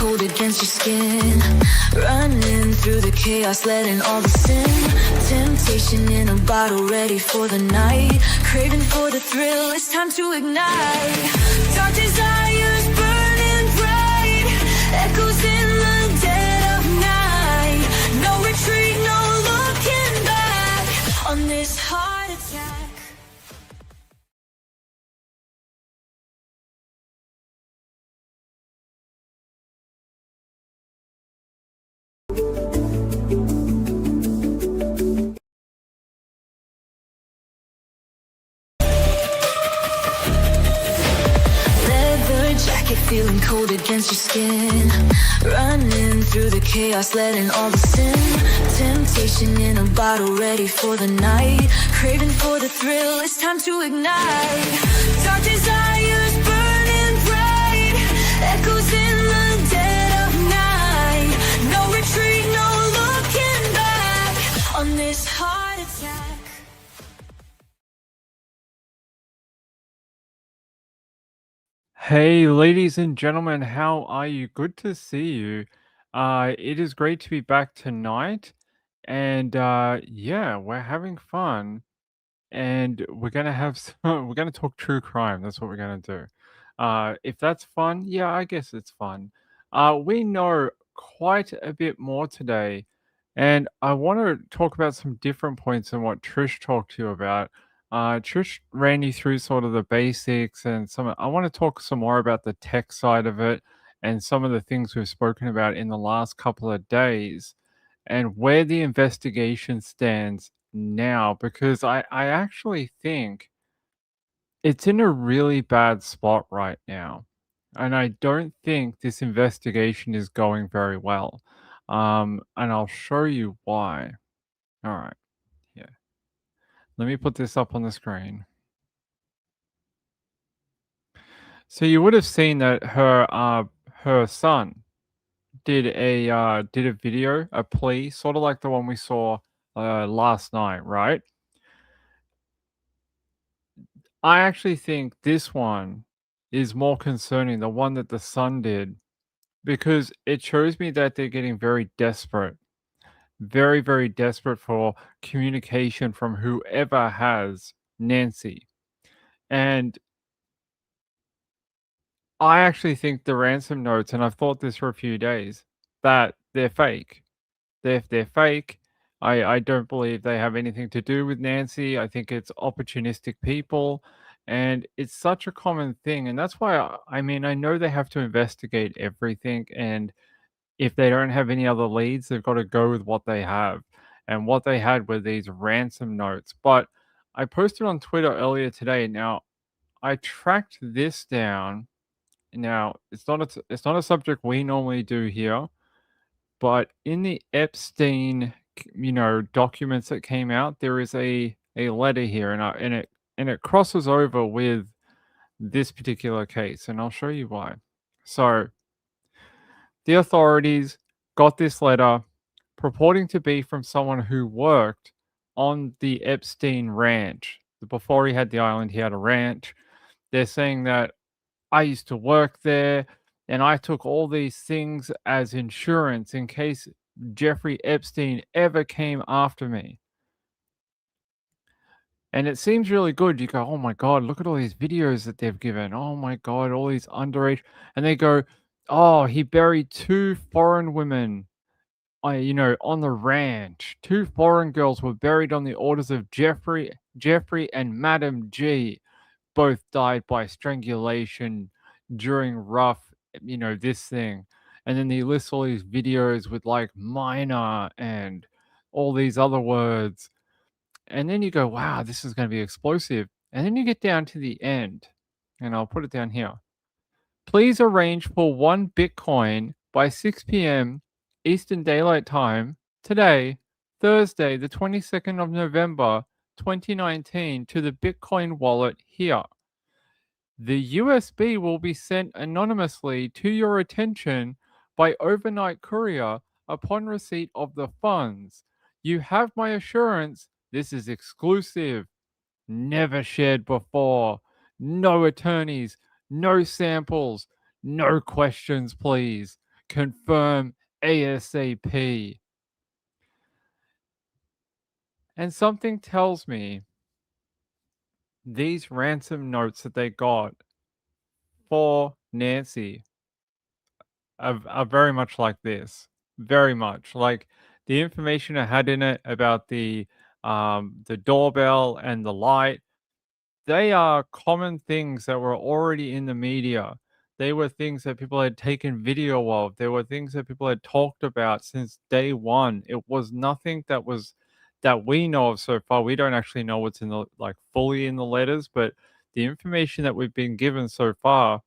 cold against your skin. Running through the chaos, letting all the sin. Temptation in a bottle, ready for the night. Craving for the thrill, it's time to ignite. Dark desires burning bright. Echoes in the dead of night. No retreat, no looking back on this heart attack. Feeling cold against your skin. Running through the chaos, letting all the sin. Temptation in a bottle, ready for the night. Craving for the thrill, it's time to ignite. Dark desires burning bright. Echoes in the dead of night. No retreat, no looking back on this heart attack. Hey, ladies and gentlemen, how are you? Good to see you. It is great to be back tonight, and yeah, we're having fun, and we're gonna have we're gonna talk true crime. That's what we're gonna do. If that's fun, yeah, I guess it's fun. We know quite a bit more today, and I want to talk about some different points than what Trish talked to you about. Trish ran you through sort of the basics and some. I want to talk some more about the tech side of it and some of the things we've spoken about in the last couple of days and where the investigation stands now, because I actually think it's in a really bad spot right now. And I don't think this investigation is going very well. And I'll show you why. All right. Yeah. Let me put this up on the screen. So you would have seen that her son did a video, a plea, sort of like the one we saw last night, right? I actually think this one is more concerning, the one that the son did, because it shows me that they're getting very desperate, very, very desperate for communication from whoever has Nancy. And I actually think the ransom notes, and I've thought this for a few days, that they're fake. They're fake. I don't believe they have anything to do with Nancy. I think it's opportunistic people, and it's such a common thing, and that's why I mean, I know they have to investigate everything, and if they don't have any other leads, they've got to go with what they have, and what they had were these ransom notes. But I posted on Twitter earlier today. Now, I tracked this down. Now, it's not a subject we normally do here, but in the Epstein, documents that came out, there is a letter here, and it crosses over with this particular case, and I'll show you why. So, the authorities got this letter purporting to be from someone who worked on the Epstein ranch. Before he had the island, he had a ranch. They're saying that I used to work there and I took all these things as insurance in case Jeffrey Epstein ever came after me. And it seems really good. You go, oh my God, look at all these videos that they've given. Oh my God, all these underage. And they go, oh, he buried 2 foreign women, on the ranch. 2 foreign girls were buried on the orders of Jeffrey and Madam G. Both died by strangulation during rough, this thing. And then he lists all these videos with like minor and all these other words. And then you go, wow, this is going to be explosive. And then you get down to the end, and I'll put it down here. Please arrange for 1 Bitcoin by 6 p.m. Eastern Daylight Time today, Thursday, the 22nd of November, 2019, to the Bitcoin wallet here. The USB will be sent anonymously to your attention by overnight courier upon receipt of the funds. You have my assurance this is exclusive, never shared before. No attorneys, no samples, no questions, please. Confirm ASAP. And something tells me these ransom notes that they got for Nancy are very much like this. Very much. Like the information I had in it about the doorbell and the light, they are common things that were already in the media. They were things that people had taken video of. They were things that people had talked about since day one. It was nothing that we know of so far. We don't actually know what's in the like fully in the letters, but the information that we've been given so far,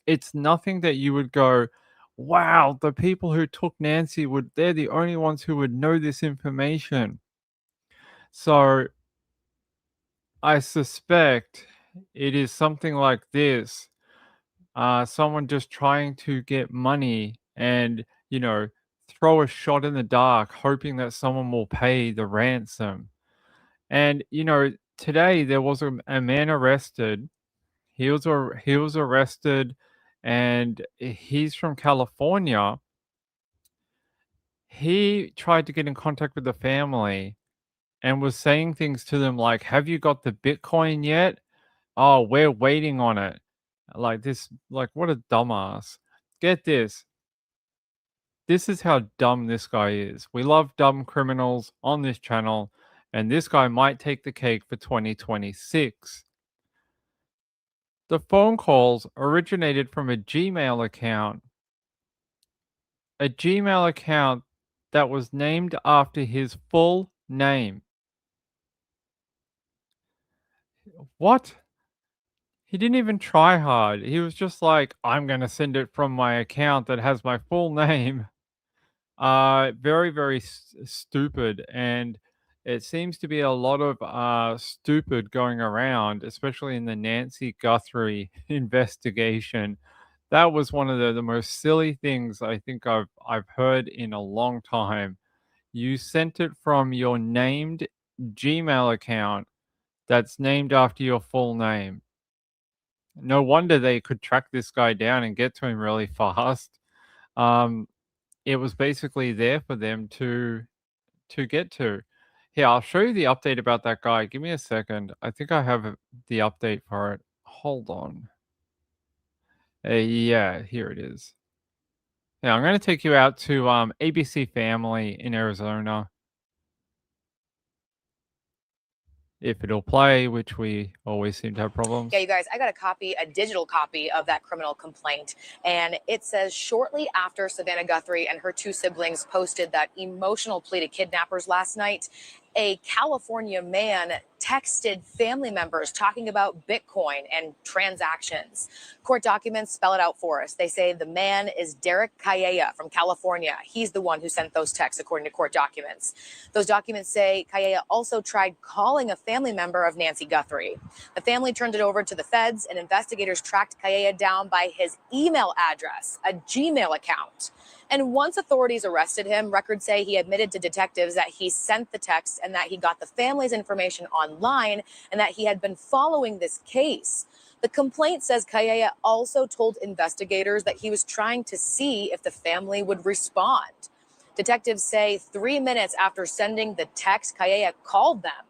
it's nothing that you would go, wow, the people who took Nancy they're the only ones who would know this information. So I suspect it is something like this. Someone just trying to get money and, throw a shot in the dark, hoping that someone will pay the ransom. And, today there was a man arrested. He was arrested and he's from California. He tried to get in contact with the family and was saying things to them like, "Have you got the Bitcoin yet? Oh, we're waiting on it." Like this, like what a dumbass. Get this. This is how dumb this guy is. We love dumb criminals on this channel, and this guy might take the cake for 2026. The phone calls originated from a Gmail account that was named after his full name. What? He didn't even try hard. He was just like, I'm going to send it from my account that has my full name. Very, very stupid. And it seems to be a lot of stupid going around, especially in the Nancy Guthrie investigation. That was one of the most silly things I think I've heard in a long time. You sent it from your named Gmail account that's named after your full name. No wonder they could track this guy down and get to him really fast. Um, it was basically there for them to get to. Here, I'll show you the update about that guy. Give me a second. I think I have the update for it. Hold on. Yeah, here it is. Yeah, I'm going to take you out to ABC Family in Arizona. If it'll play, which we always seem to have problems. Yeah, you guys, I got a digital copy of that criminal complaint. And it says shortly after Savannah Guthrie and her two siblings posted that emotional plea to kidnappers last night, a California man texted family members talking about Bitcoin and transactions. Court documents spell it out for us. They say the man is Derek Calleja from California. He's the one who sent those texts, according to court documents. Those documents say Calleja also tried calling a family member of Nancy Guthrie. The family turned it over to the feds, and investigators tracked Calleja down by his email address, a Gmail account. And once authorities arrested him, records say he admitted to detectives that he sent the text and that he got the family's information online and that he had been following this case. The complaint says Calleja also told investigators that he was trying to see if the family would respond. Detectives say 3 minutes after sending the text, Calleja called them.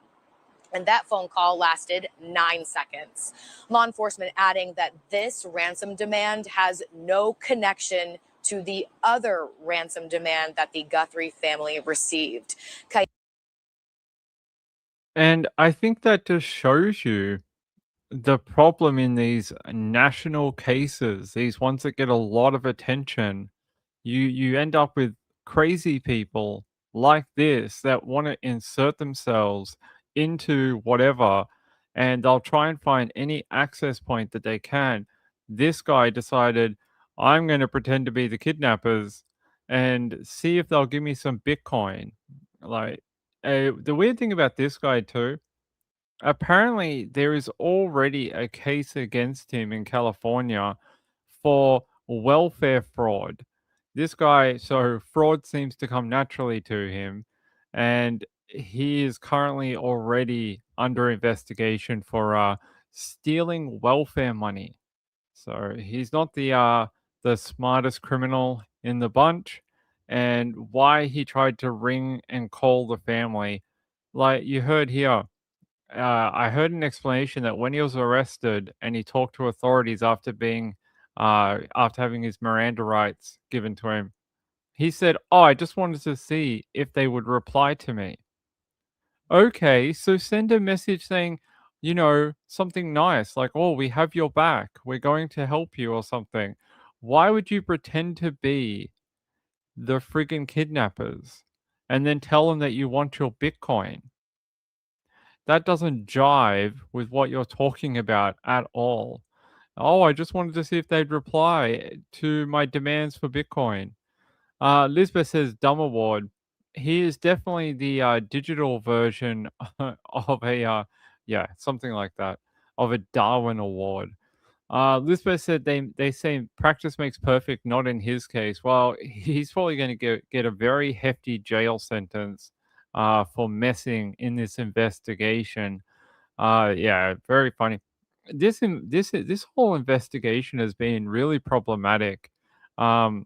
And that phone call lasted 9 seconds. Law enforcement adding that this ransom demand has no connection to the other ransom demand that the Guthrie family received. And I think that just shows you the problem in these national cases, these ones that get a lot of attention. You end up with crazy people like this that want to insert themselves into whatever, and they'll try and find any access point that they can. This guy decided, I'm going to pretend to be the kidnappers and see if they'll give me some Bitcoin. Like, the weird thing about this guy too, apparently there is already a case against him in California for welfare fraud. This guy, so fraud seems to come naturally to him, and he is currently already under investigation for stealing welfare money. So he's not the smartest criminal in the bunch and why he tried to ring and call the family. Like you heard here, I heard an explanation that when he was arrested and he talked to authorities after having his Miranda rights given to him, he said, "Oh, I just wanted to see if they would reply to me." Okay, so send a message saying, something nice like, "Oh, we have your back. We're going to help you," or something. Why would you pretend to be the friggin' kidnappers and then tell them that you want your Bitcoin? That doesn't jive with what you're talking about at all. Oh, I just wanted to see if they'd reply to my demands for Bitcoin. Lisbeth says, Dumb Award. He is definitely the digital version of yeah, something like that, of a Darwin Award. Lisbeth said they say practice makes perfect, not in his case. Well, he's probably going to get a very hefty jail sentence for messing in this investigation. Yeah, very funny. This whole investigation has been really problematic. Um,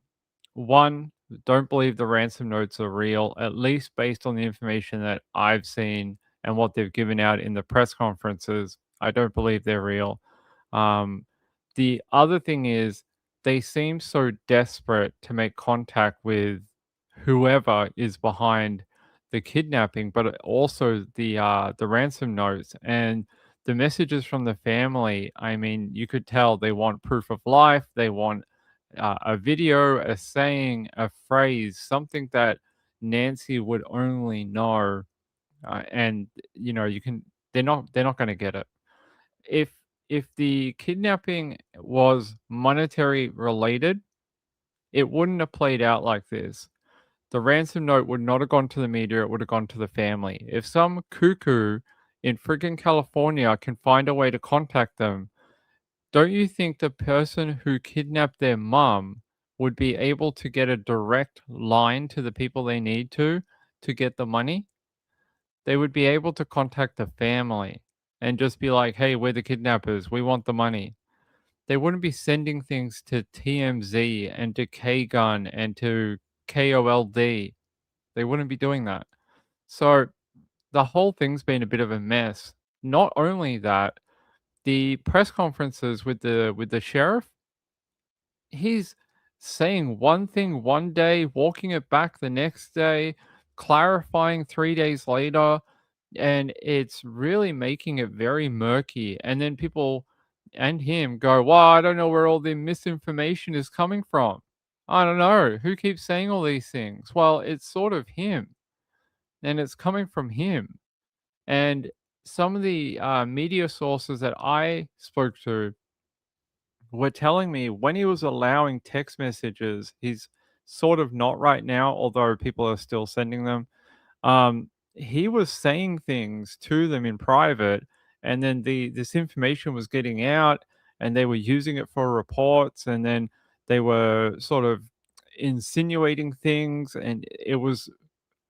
One, don't believe the ransom notes are real, at least based on the information that I've seen and what they've given out in the press conferences. I don't believe they're real. Um, the other thing is they seem so desperate to make contact with whoever is behind the kidnapping, but also the ransom notes and the messages from the family. I mean, you could tell they want proof of life. They want a video, a saying, a phrase, something that Nancy would only know, and you can. They're not going to get it. If if the kidnapping was monetary related, it wouldn't have played out like this. The ransom note would not have gone to the media, it would have gone to the family. If some cuckoo in friggin' California can find a way to contact them, don't you think the person who kidnapped their mum would be able to get a direct line to the people they need to get the money? They would be able to contact the family and just be like, "Hey, we're the kidnappers. We want the money." They wouldn't be sending things to TMZ and to K-Gun and to KOLD. They wouldn't be doing that. So the whole thing's been a bit of a mess. Not only that, the press conferences with the sheriff, he's saying one thing one day, walking it back the next day, clarifying 3 days later, and it's really making it very murky. And then people and him go, "Well, I don't know where all the misinformation is coming from. I don't know. Who keeps saying all these things?" Well, it's sort of him, and it's coming from him. And some of the media sources that I spoke to were telling me when he was allowing text messages, he's sort of not right now, although people are still sending them. He was saying things to them in private, and then this information was getting out, and they were using it for reports, and then they were sort of insinuating things, and it was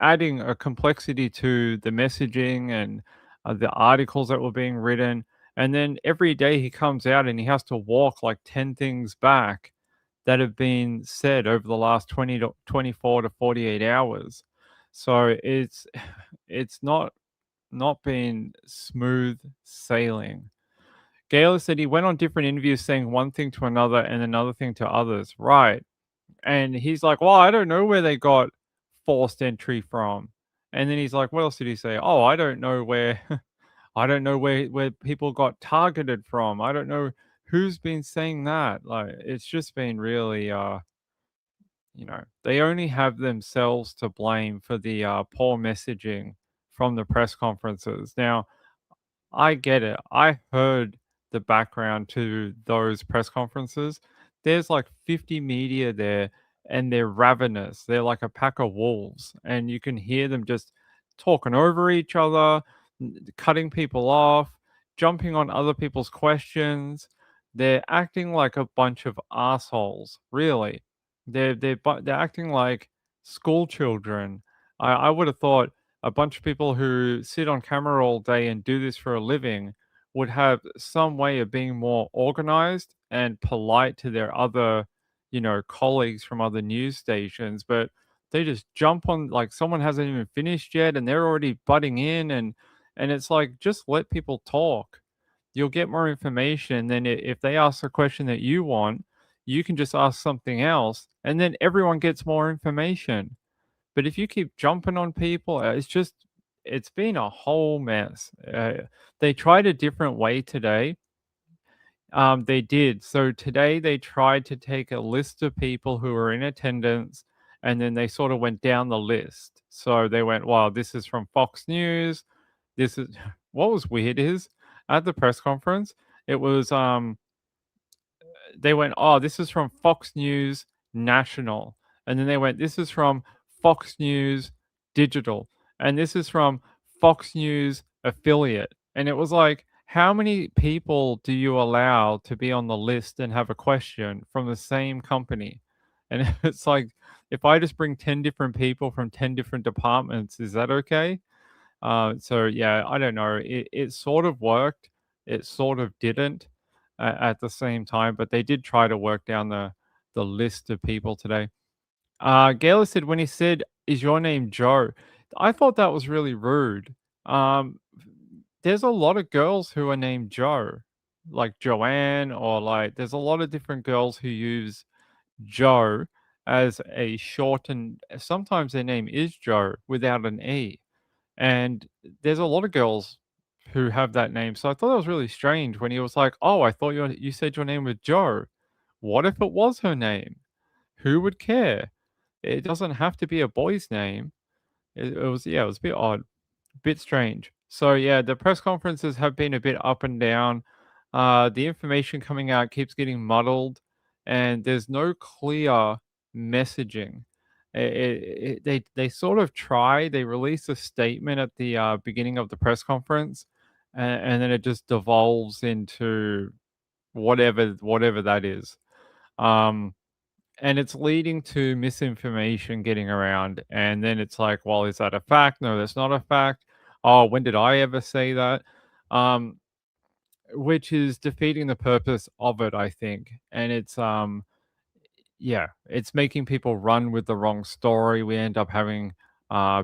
adding a complexity to the messaging and the articles that were being written. And then every day he comes out and he has to walk like 10 things back that have been said over the last 24 to 48 hours. So it's not been smooth sailing. Gaylor said he went on different interviews saying one thing to another and another thing to others. Right. And he's like, "Well, I don't know where they got forced entry from." And then he's like, "What else did he say?" "Oh, I don't know where I don't know where people got targeted from. I don't know who's been saying that." Like it's just been really they only have themselves to blame for the poor messaging from the press conferences. Now, I get it. I heard the background to those press conferences. There's like 50 media there and they're ravenous. They're like a pack of wolves and you can hear them just talking over each other, cutting people off, jumping on other people's questions. They're acting like a bunch of assholes, really. They're acting like school children. I would have thought a bunch of people who sit on camera all day and do this for a living would have some way of being more organized and polite to their other, colleagues from other news stations, but they just jump on, like, someone hasn't even finished yet and they're already butting in, and it's like, just let people talk. You'll get more information. Then if they ask a question that you want, you can just ask something else, and then everyone gets more information. But if you keep jumping on people, it's been a whole mess. They tried a different way today. They did. So today they tried to take a list of people who were in attendance, and then they sort of went down the list. So they went, "Wow, this is from Fox News. This is." What was weird is at the press conference, it was they went, "Oh, this is from Fox News National," and then they went, "This is from Fox News Digital," and this is from Fox News Affiliate, and it was like, how many people do you allow to be on the list and have a question from the same company? And it's like, if I just bring 10 different people from 10 different departments, is that okay? So yeah, I don't know. It sort of worked. It sort of didn't at the same time, but they did try to work down the list of people today. Gayla said, when he said, "Is your name Joe?" I thought that was really rude. Um, there's a lot of girls who are named Joe, like Joanne, or like there's a lot of different girls who use Joe as a shortened. Sometimes their name is Joe without an E, and there's a lot of girls who have that name. So I thought that was really strange when he was like, "Oh, I thought you said your name was Joe." What if it was her name? Who would care? It doesn't have to be a boy's name. It was, yeah, it was a bit odd, a bit strange. So yeah, the press conferences have been a bit up and down. The information coming out keeps getting muddled, and there's no clear messaging. They sort of try. They release a statement at the beginning of the press conference, and then it just devolves into whatever that is. Um, and it's leading to misinformation getting around, and then it's like, well, is that a fact? No, that's not a fact. Oh, when did I ever say that? Um, which is defeating the purpose of it, I think. And it's yeah, it's making people run with the wrong story. We end up having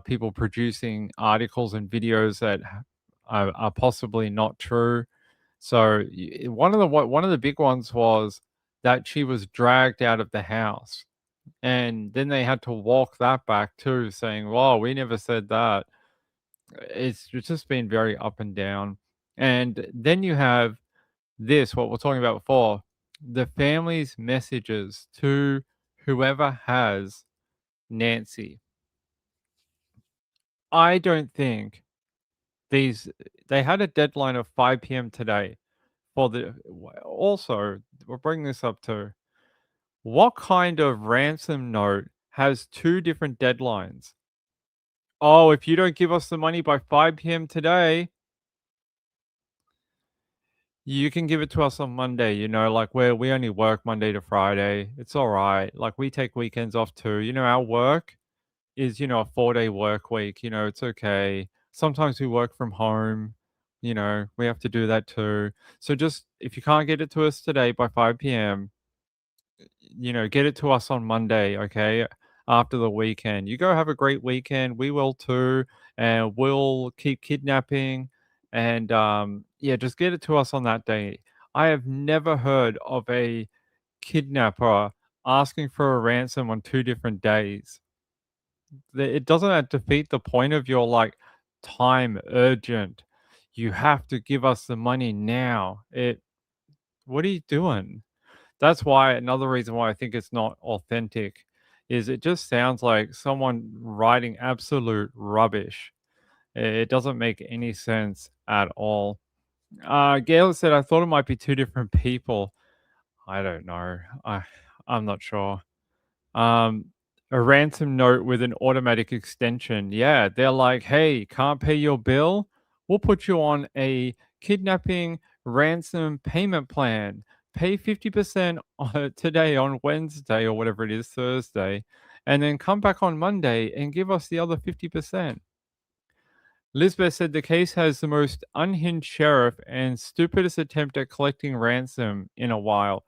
people producing articles and videos that are possibly not true. So one of the big ones was that she was dragged out of the house, and then they had to walk that back too, saying, "Well, we never said that." It's just been very up and down. And then you have this, what we're talking about before, the family's messages to whoever has Nancy. I don't think these they had a deadline of 5 p.m. today for the also we'll bring this up too. What kind of ransom note has two different deadlines? Oh, if you don't give us the money by 5 p.m. today, you can give it to us on Monday. Like we only work Monday to Friday. It's all right. Like we take weekends off too. Our work is, a 4-day work week. It's okay. Sometimes we work from home. We have to do that too. So just if you can't get it to us today by 5 p.m., get it to us on Monday, okay? After the weekend. You go have a great weekend. We will too. And we'll keep kidnapping. And yeah, just get it to us on that day. I have never heard of a kidnapper asking for a ransom on 2 different days. It doesn't defeat the point of your like time urgent. You have to give us the money now. What are you doing? That's why another reason why I think it's not authentic is it just sounds like someone writing absolute rubbish. It doesn't make any sense at all. Gail said, I thought it might be two different people. I don't know. I'm not sure. Um, a ransom note with an automatic extension. Yeah, they're like, hey, can't pay your bill? We'll put you on a kidnapping ransom payment plan. Pay 50% today on Wednesday or whatever it is, Thursday, and then come back on Monday and give us the other 50%. Lisbeth said the case has the most unhinged sheriff and stupidest attempt at collecting ransom in a while.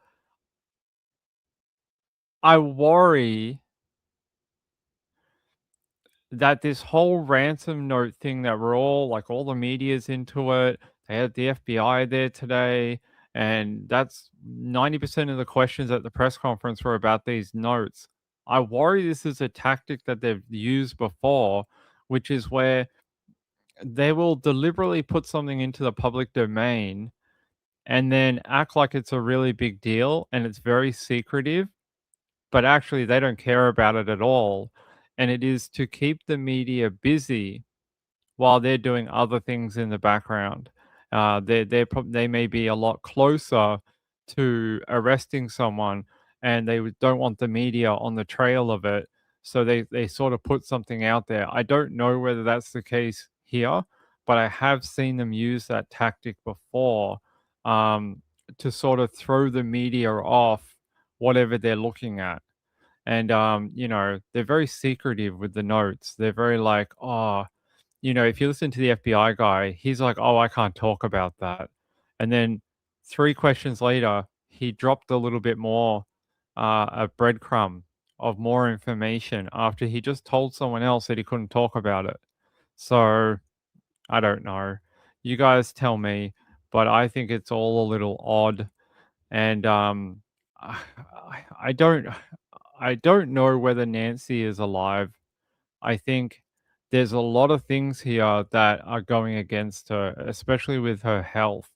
I worry that this whole ransom note thing that we're all the media's into it. They had the FBI there today, and that's 90% of the questions at the press conference were about these notes. I worry this is a tactic that they've used before, which is where they will deliberately put something into the public domain and then act like it's a really big deal and it's very secretive, but actually they don't care about it at all. And it is to keep the media busy while they're doing other things in the background. They may be a lot closer to arresting someone, and don't want the media on the trail of it. So they sort of put something out there. I don't know whether that's the case here, but I have seen them use that tactic before, um, to sort of throw the media off whatever they're looking at. And they're very secretive with the notes. They're very like, oh, if you listen to the FBI guy, he's like, "Oh, I can't talk about that." And then 3 questions later, he dropped a little bit more, a breadcrumb of more information after he just told someone else that he couldn't talk about it. So, I don't know. You guys tell me, but I think it's all a little odd, and, I I don't I don't know whether Nancy is alive. I think there's a lot of things here that are going against her, especially with her health.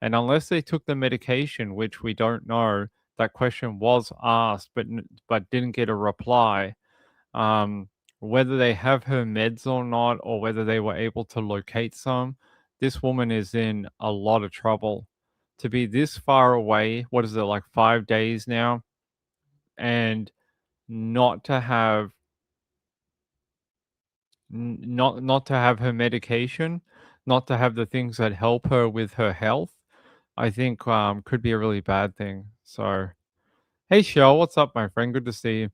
And unless they took the medication, which we don't know, that question was asked but didn't get a reply. Um, whether they have her meds or not, or whether they were able to locate some, this woman is in a lot of trouble. To be this far away, what is it, like 5 days now, and not to have not to have her medication, not to have the things that help her with her health, I think, could be a really bad thing. So, hey, Shell, what's up, my friend? Good to see you.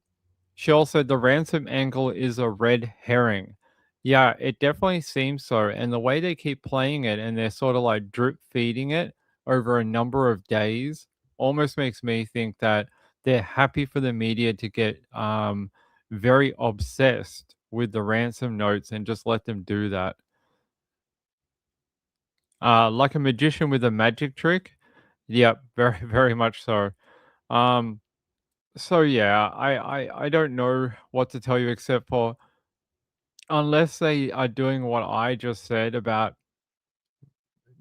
Shell said the ransom angle is a red herring. Yeah, it definitely seems so. And the way they keep playing it and they're sort of like drip feeding it over a number of days almost makes me think that they're happy for the media to get very obsessed with the ransom notes and just let them do that. Like a magician with a magic trick. Yep, very, very much so. Um, so yeah, I don't know what to tell you except for unless they are doing what I just said about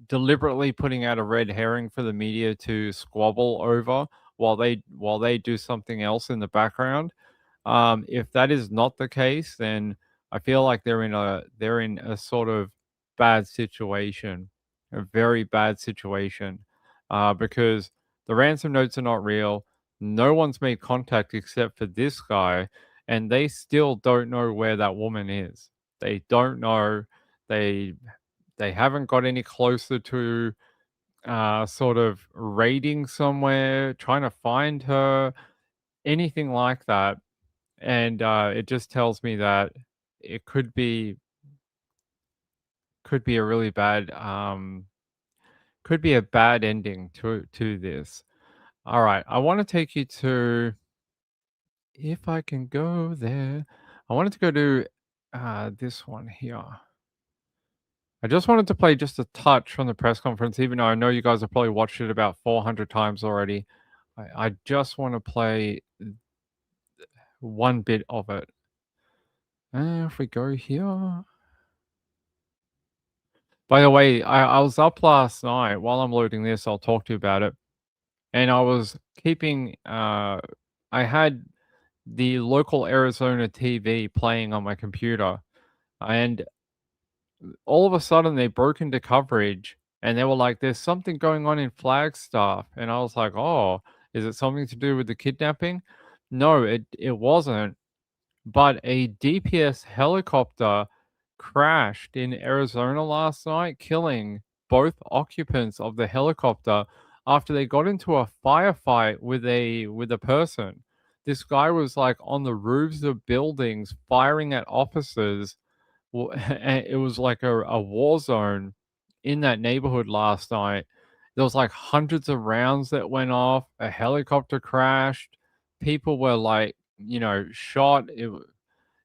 deliberately putting out a red herring for the media to squabble over while they do something else in the background. If that is not the case, then I feel like they're in a sort of bad situation, a very bad situation, because the ransom notes are not real. No one's made contact except for this guy, and they still don't know where that woman is. They don't know. They they haven't got any closer to sort of raiding somewhere, trying to find her, anything like that. And it just tells me that it could be a really bad could be a bad ending to this. All right, I want to take you to, if I can go there. I wanted to go to this one here. I just wanted to play just a touch from the press conference, even though I know you guys have probably watched it about 400 times already. I just want to play one bit of it. If we go here. By the way, I was up last night. While I'm loading this, I'll talk to you about it. And I was keeping, I had the local Arizona TV playing on my computer. And all of a sudden, they broke into coverage and they were like, there's something going on in Flagstaff. And I was like, oh, is it something to do with the kidnapping? No, it wasn't. But a DPS helicopter crashed in Arizona last night, killing both occupants of the helicopter after they got into a firefight with a person. This guy was like on the roofs of buildings firing at officers. And it was like a war zone in that neighborhood last night. There was like hundreds of rounds that went off. A helicopter crashed. people were like, shot.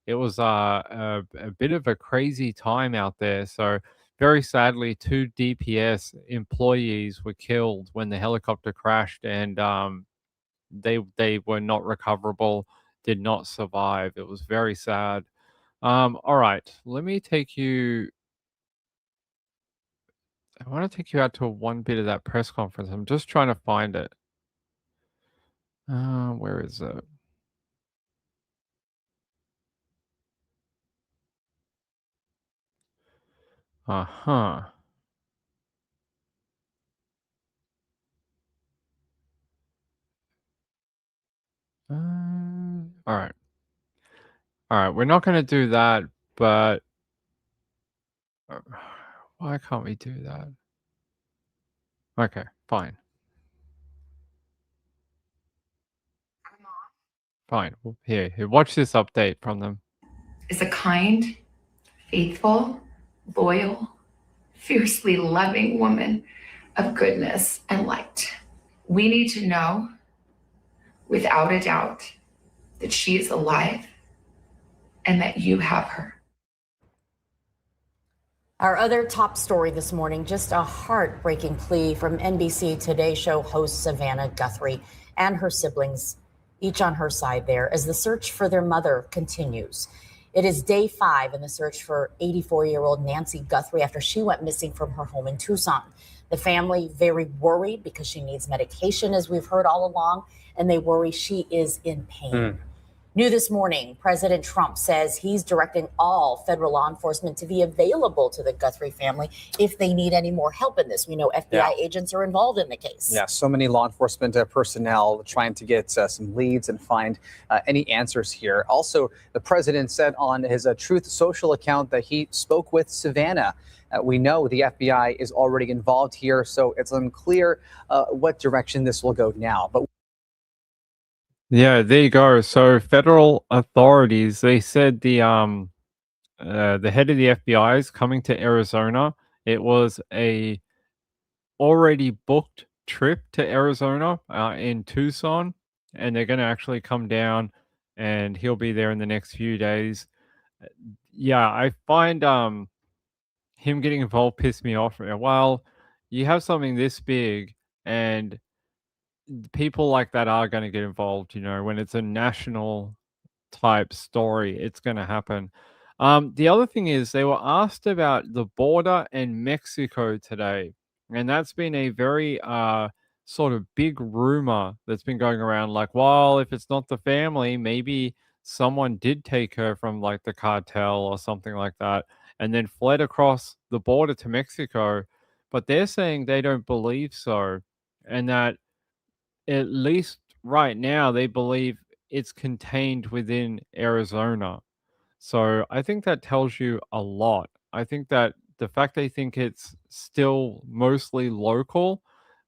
It was a bit of a crazy time out there. So very sadly, 2 DPS employees were killed when the helicopter crashed, and they were not recoverable, did not survive. It was very sad. All right, let me take you. I want to take you out to one bit of that press conference. I'm just trying to find it. Where is it? Uh-huh. All right. All right. We're not going to do that, but why can't we do that? Okay, fine. Fine. Here, watch this update from them. Is a kind, faithful, loyal, fiercely loving woman of goodness and light. We need to know, without a doubt, that she is alive and that you have her. Our other top story this morning, just a heartbreaking plea from NBC Today Show host Savannah Guthrie and her siblings, each on her side there, as the search for their mother continues. It is day 5 in the search for 84-year-old Nancy Guthrie after she went missing from her home in Tucson. The family very worried because she needs medication, as we've heard all along, and they worry she is in pain. New this morning, President Trump says he's directing all federal law enforcement to be available to the Guthrie family if they need any more help in this. We know FBI agents are involved in the case. Yeah, so many law enforcement personnel trying to get some leads and find any answers here. Also, the president said on his Truth Social account that he spoke with Savannah. We know the FBI is already involved here, so it's unclear what direction this will go now. But yeah, there you go. So federal authorities, they said the head of the FBI is coming to Arizona. It was a already booked trip to Arizona in Tucson, and they're going to actually come down, and he'll be there in the next few days. Yeah, I find him getting involved pissed me off. Well, you have something this big, and people like that are going to get involved. When it's a national type story, it's going to happen. The other thing is they were asked about the border and Mexico today, and that's been a very sort of big rumor that's been going around. Like, well, if it's not the family, maybe someone did take her from like the cartel or something like that, and then fled across the border to Mexico. But they're saying they don't believe so, and that at least right now they believe it's contained within Arizona. So I think that tells you a lot. I think that the fact they think it's still mostly local,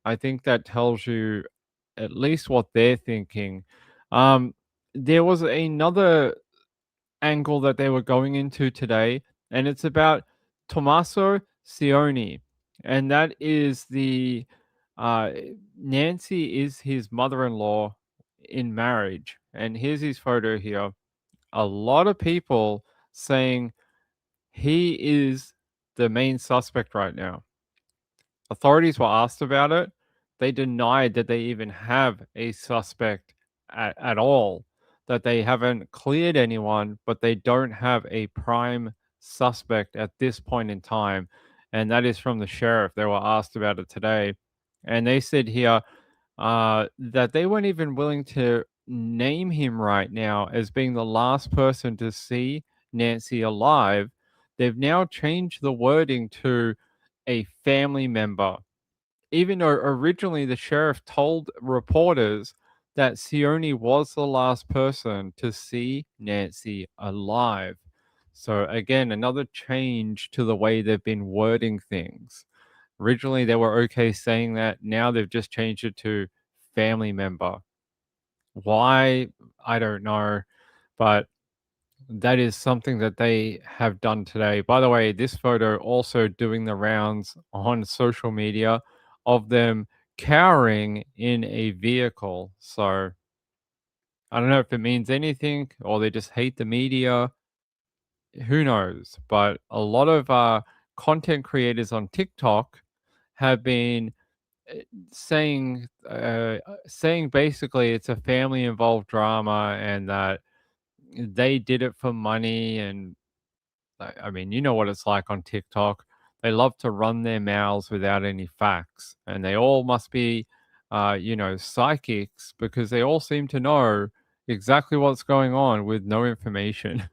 I think that tells you at least what they're thinking. There was another angle that they were going into today, and it's about Tommaso Cioni, and that is the Nancy is his mother-in-law in marriage, and here's his photo here. A lot of people saying he is the main suspect right now. Authorities were asked about it. They denied that they even have a suspect at all, that they haven't cleared anyone, but they don't have a prime suspect at this point in time. And that is from the sheriff. They were asked about it today. And they said here that they weren't even willing to name him right now as being the last person to see Nancy alive. They've now changed the wording to a family member, even though originally the sheriff told reporters that Cioni was the last person to see Nancy alive. So again, another change to the way they've been wording things. Originally, they were okay saying that. Now they've just changed it to family member. Why? I don't know. But that is something that they have done today. By the way, this photo also doing the rounds on social media of them cowering in a vehicle. So I don't know if it means anything or they just hate the media. Who knows? But a lot of content creators on TikTok have been saying basically it's a family involved drama and that they did it for money. And I mean, you know what it's like on TikTok. They love to run their mouths without any facts, and they all must be, psychics because they all seem to know exactly what's going on with no information.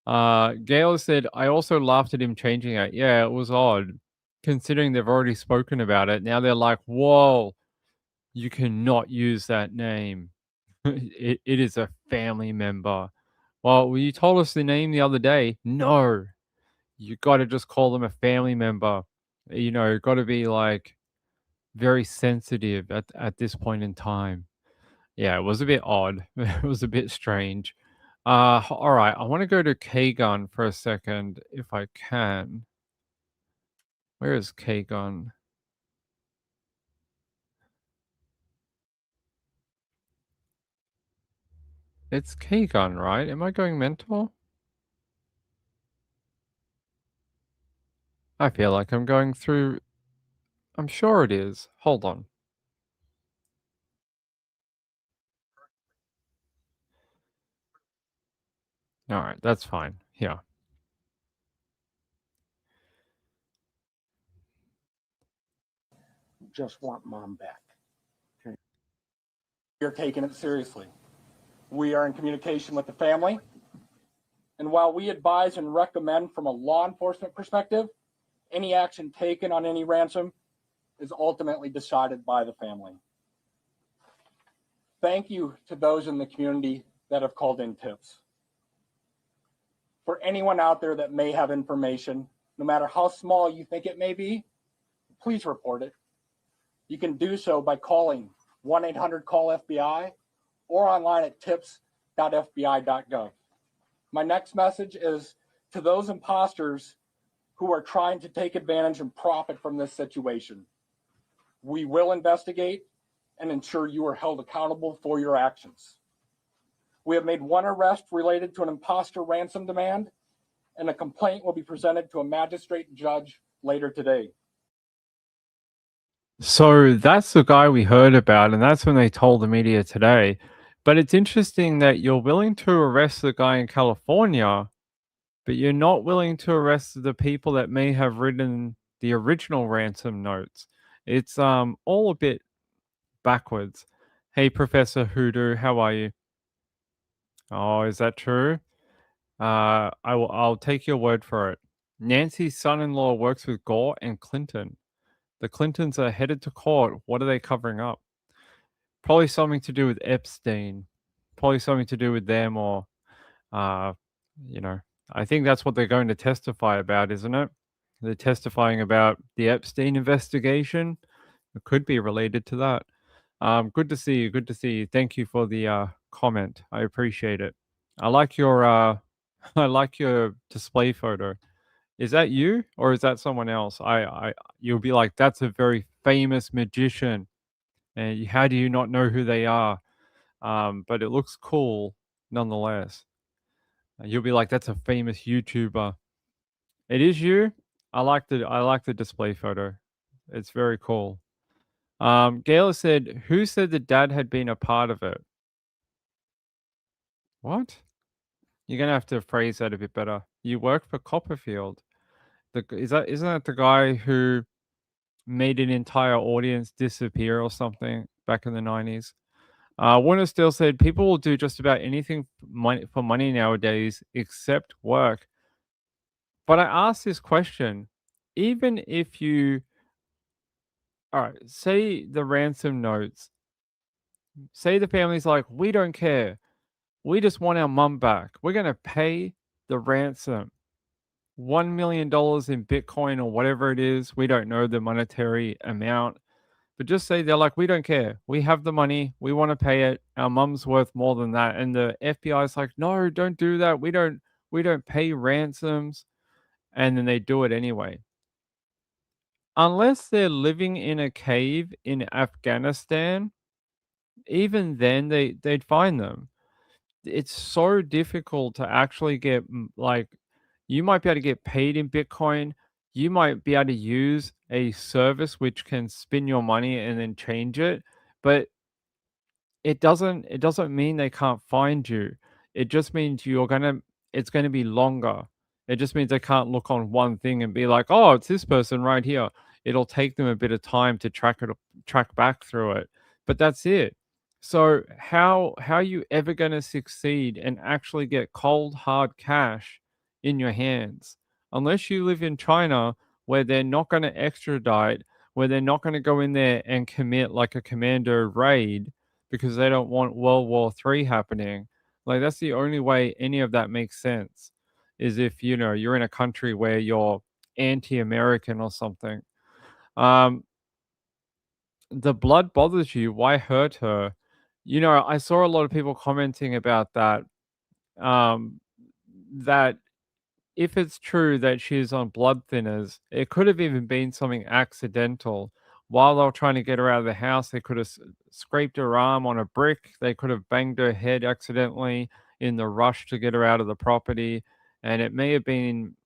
Gail said, I also laughed at him changing it. Yeah, it was odd, considering they've already spoken about it. Now they're like, whoa, you cannot use that name. It is a family member. Well, you told us the name the other day. No, you got to just call them a family member. Got to be like very sensitive at this point in time. Yeah, it was a bit odd. It was a bit strange. All right, I want to go to K-Gun for a second if I can. Where is K-Gun? It's K-Gun, right? Am I going mental? I feel like I'm going through. I'm sure it is. Hold on. All right, that's fine. Yeah. Just want mom back. Okay. We're taking it seriously. We are in communication with the family. And while we advise and recommend from a law enforcement perspective, any action taken on any ransom is ultimately decided by the family. Thank you to those in the community that have called in tips. For anyone out there that may have information, no matter how small you think it may be, please report it. You can do so by calling 1-800-CALL-FBI or online at tips.fbi.gov. My next message is to those imposters who are trying to take advantage and profit from this situation. We will investigate and ensure you are held accountable for your actions. We have made one arrest related to an imposter ransom demand, and a complaint will be presented to a magistrate judge later today. So that's the guy we heard about, and that's when they told the media today. But it's interesting that you're willing to arrest the guy in California, but you're not willing to arrest the people that may have written the original ransom notes. It's all a bit backwards. Hey, Professor Hoodoo, how are you? Oh, is that true? I'll take your word for it. Nancy's son-in-law works with Gore and Clinton. The Clintons are headed to court. What are they covering up? Probably something to do with Epstein. Probably something to do with them or, I think that's what they're going to testify about, isn't it? They're testifying about the Epstein investigation. It could be related to that. Good to see you. Good to see you. Thank you for the comment. I appreciate it. I like your I like your display photo. Is that you or is that someone else? You'll be like, that's a very famous magician. And how do you not know who they are? But it looks cool nonetheless. You'll be like, that's a famous YouTuber. It is you. I like the display photo. It's very cool. Gail said, who said the dad had been a part of it? What? You're gonna have to phrase that a bit better. You work for Copperfield. Isn't that the guy who made an entire audience disappear or something back in the 90s? Warner still said people will do just about anything for money nowadays except work. But I asked this question, even if you, all right, say the ransom notes, say the family's like, we don't care. We just want our mum back. We're going to pay the ransom. $1 million in Bitcoin or whatever it is. We don't know the monetary amount. But just say they're like, we don't care. We have the money. We want to pay it. Our mum's worth more than that. And the FBI is like, no, don't do that. We don't pay ransoms. And then they do it anyway. Unless they're living in a cave in Afghanistan, even then they'd find them. It's so difficult to actually get like, you might be able to get paid in Bitcoin. You might be able to use a service which can spin your money and then change it, but it doesn't mean they can't find you. It just means it's gonna be longer. It just means they can't look on one thing and be like, oh, it's this person right here. It'll take them a bit of time to track back through it. But that's it. So how are you ever gonna succeed and actually get cold hard cash in your hands? Unless you live in China where they're not gonna extradite, where they're not gonna go in there and commit like a commando raid because they don't want World War III happening. Like that's the only way any of that makes sense is if you're in a country where you're anti-American or something. Um, the blood bothers you. Why hurt her? I saw a lot of people commenting about that. Um, that if it's true that she's on blood thinners, it could have even been something accidental. While they were trying to get her out of the house, they could have scraped her arm on a brick. They could have banged her head accidentally in the rush to get her out of the property. And it may have been,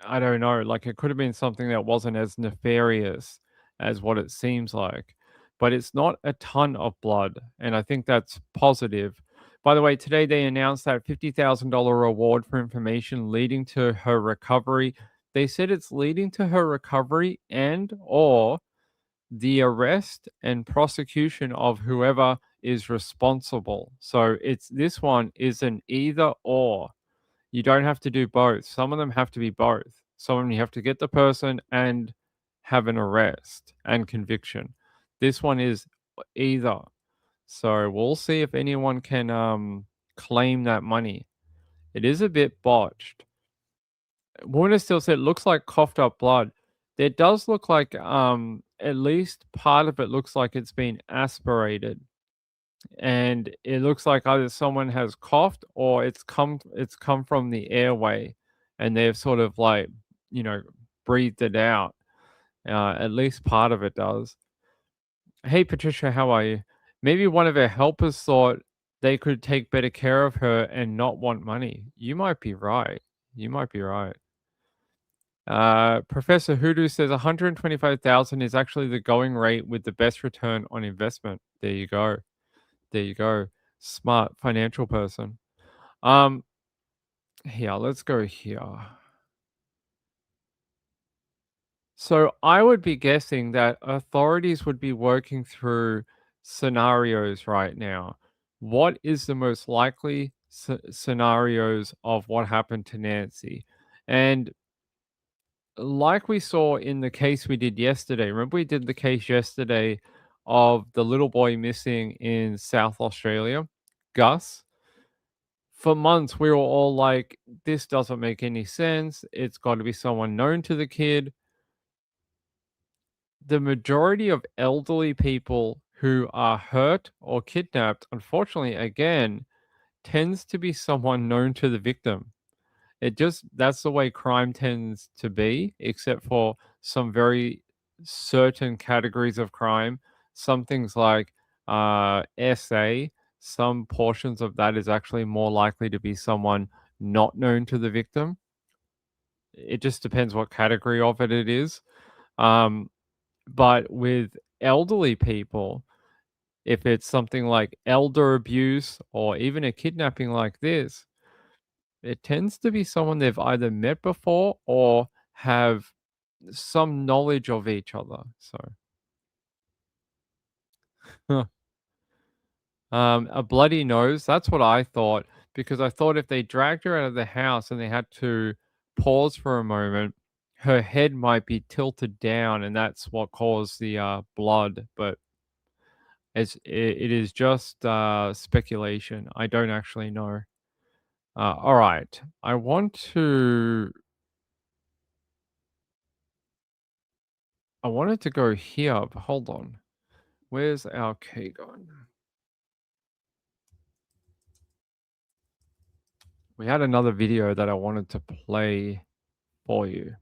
I don't know, like it could have been something that wasn't as nefarious as what it seems like. But it's not a ton of blood. And I think that's positive. By the way, today they announced that $50,000 reward for information leading to her recovery. They said it's leading to her recovery and or the arrest and prosecution of whoever is responsible. So this one is an either or. You don't have to do both. Some of them have to be both. Some of them you have to get the person and have an arrest and conviction. This one is either. So we'll see if anyone can claim that money. It is a bit botched. Warner still said it looks like coughed up blood. There does look like at least part of it looks like it's been aspirated. And it looks like either someone has coughed or it's come from the airway and they've sort of like, breathed it out. At least part of it does. Hey, Patricia, how are you? Maybe one of her helpers thought they could take better care of her and not want money. You might be right. You might be right. Professor Hoodoo says 125,000 is actually the going rate with the best return on investment. There you go. There you go. Smart financial person. Here, let's go here. So I would be guessing that authorities would be working through scenarios right now. What is the most likely scenarios of what happened to Nancy? And like we saw in the case we did yesterday, remember we did the case yesterday of the little boy missing in South Australia, Gus? For months, we were all like, this doesn't make any sense. It's got to be someone known to the kid. The majority of elderly people who are hurt or kidnapped, unfortunately, again, tends to be someone known to the victim. That's the way crime tends to be, except for some very certain categories of crime. Some things like SA, some portions of that is actually more likely to be someone not known to the victim. It just depends what category of it is. But with elderly people, if it's something like elder abuse or even a kidnapping like this, it tends to be someone they've either met before or have some knowledge of each other. So, a bloody nose, that's what I thought, because I thought if they dragged her out of the house and they had to pause for a moment, her head might be tilted down and that's what caused the blood. But it is just speculation. I don't actually know. All right. I wanted to go here, but hold on. Where's our key gone? We had another video that I wanted to play for you.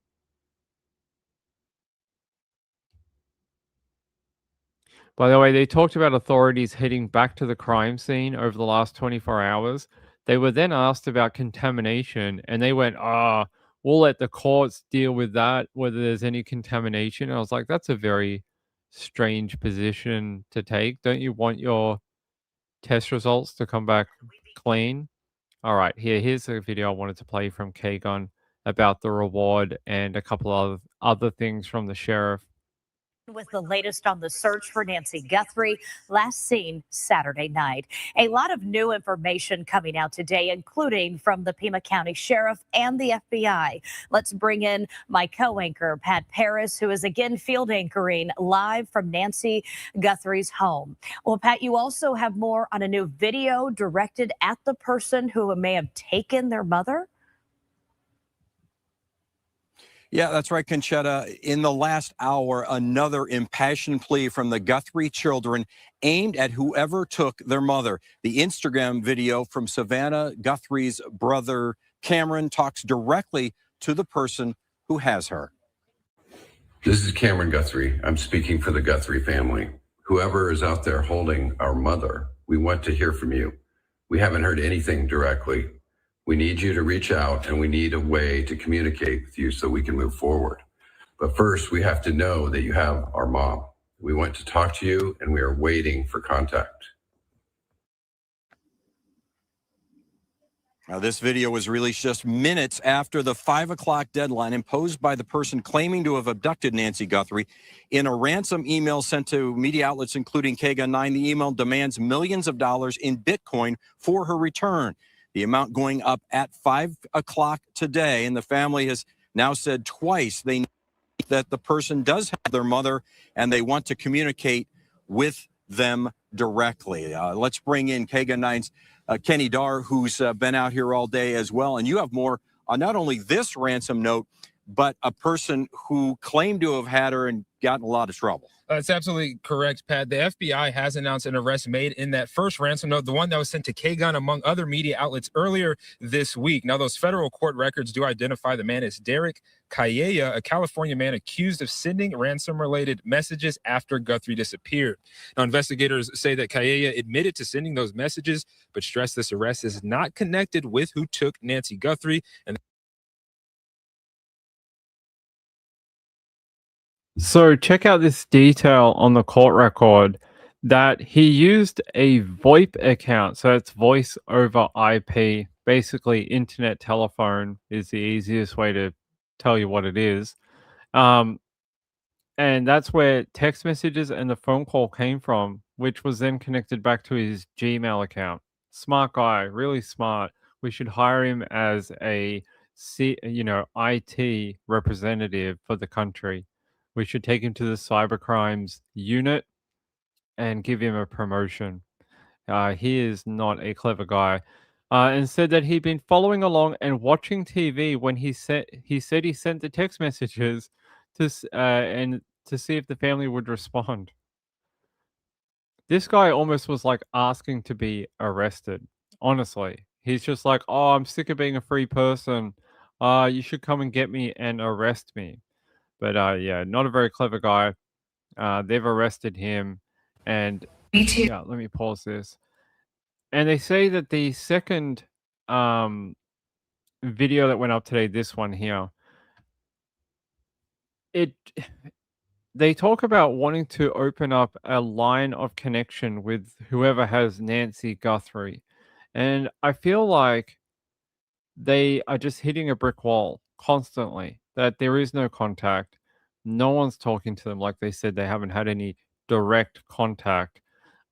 By the way, they talked about authorities heading back to the crime scene over the last 24 hours. They were then asked about contamination, and they went, we'll let the courts deal with that, whether there's any contamination. And I was like, that's a very strange position to take. Don't you want your test results to come back clean? All right, here's a video I wanted to play from K-Gun about the reward and a couple of other things from the sheriff. With the latest on the search for Nancy Guthrie, last seen Saturday night. A lot of new information coming out today, including from the Pima County Sheriff and the FBI. Let's bring in my co-anchor, Pat Paris, who is again field anchoring live from Nancy Guthrie's home. Well, Pat, you also have more on a new video directed at the person who may have taken their mother. Yeah, that's right, Conchetta. In the last hour, another impassioned plea from the Guthrie children aimed at whoever took their mother. The Instagram video from Savannah Guthrie's brother, Cameron, talks directly to the person who has her. This is Cameron Guthrie. I'm speaking for the Guthrie family. Whoever is out there holding our mother, we want to hear from you. We haven't heard anything directly. We need you to reach out, and we need a way to communicate with you so we can move forward. But first, we have to know that you have our mom. We want to talk to you, and we are waiting for contact. Now, this video was released just minutes after the 5 o'clock deadline imposed by the person claiming to have abducted Nancy Guthrie. In a ransom email sent to media outlets, including KGUN 9, the email demands millions of dollars in Bitcoin for her return. The amount going up at 5 o'clock today, and the family has now said twice they need that the person does have their mother and they want to communicate with them directly. Let's bring in KGUN 9's Kenny Dar, who's been out here all day as well. And you have more on not only this ransom note, but a person who claimed to have had her and got in a lot of trouble. That's absolutely correct, Pat. The FBI has announced an arrest made in that first ransom note, the one that was sent to K-Gun among other media outlets earlier this week. Now, those federal court records do identify the man as Derek Kayaya, a California man accused of sending ransom-related messages after Guthrie disappeared. Now, investigators say that Kayaya admitted to sending those messages, but stressed this arrest is not connected with who took Nancy Guthrie. And So check out this detail on the court record that he used a VoIP account. So it's voice over IP, basically internet telephone is the easiest way to tell you what it is. And that's where text messages and the phone call came from, which was then connected back to his Gmail account. Smart guy, really smart. We should hire him as a IT representative for the country. We should take him to the cybercrimes unit and give him a promotion. He is not a clever guy. And said that he'd been following along and watching TV when he said he sent the text messages to see if the family would respond. This guy almost was like asking to be arrested. Honestly, he's just like, "Oh, I'm sick of being a free person. You should come and get me and arrest me." But yeah, not a very clever guy. They've arrested him, and Me too. yeah, let me pause this. And they say that the second video that went up today, this one here, they talk about wanting to open up a line of connection with whoever has Nancy Guthrie. And I feel like they are just hitting a brick wall constantly, that there is no contact. No one's talking to them. Like they said, they haven't had any direct contact.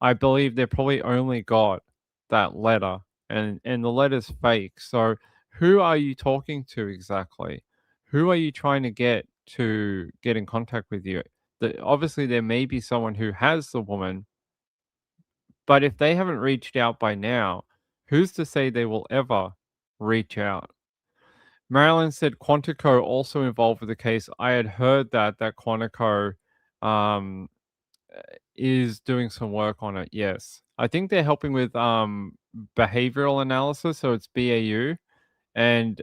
I believe they probably only got that letter, and the letter's fake. So who are you talking to exactly? Who are you trying to get in contact with you? Obviously, there may be someone who has the woman, but if they haven't reached out by now, who's to say they will ever reach out? Marilyn said Quantico also involved with the case. I had heard that Quantico is doing some work on it. Yes, I think they're helping with behavioral analysis, so it's BAU, and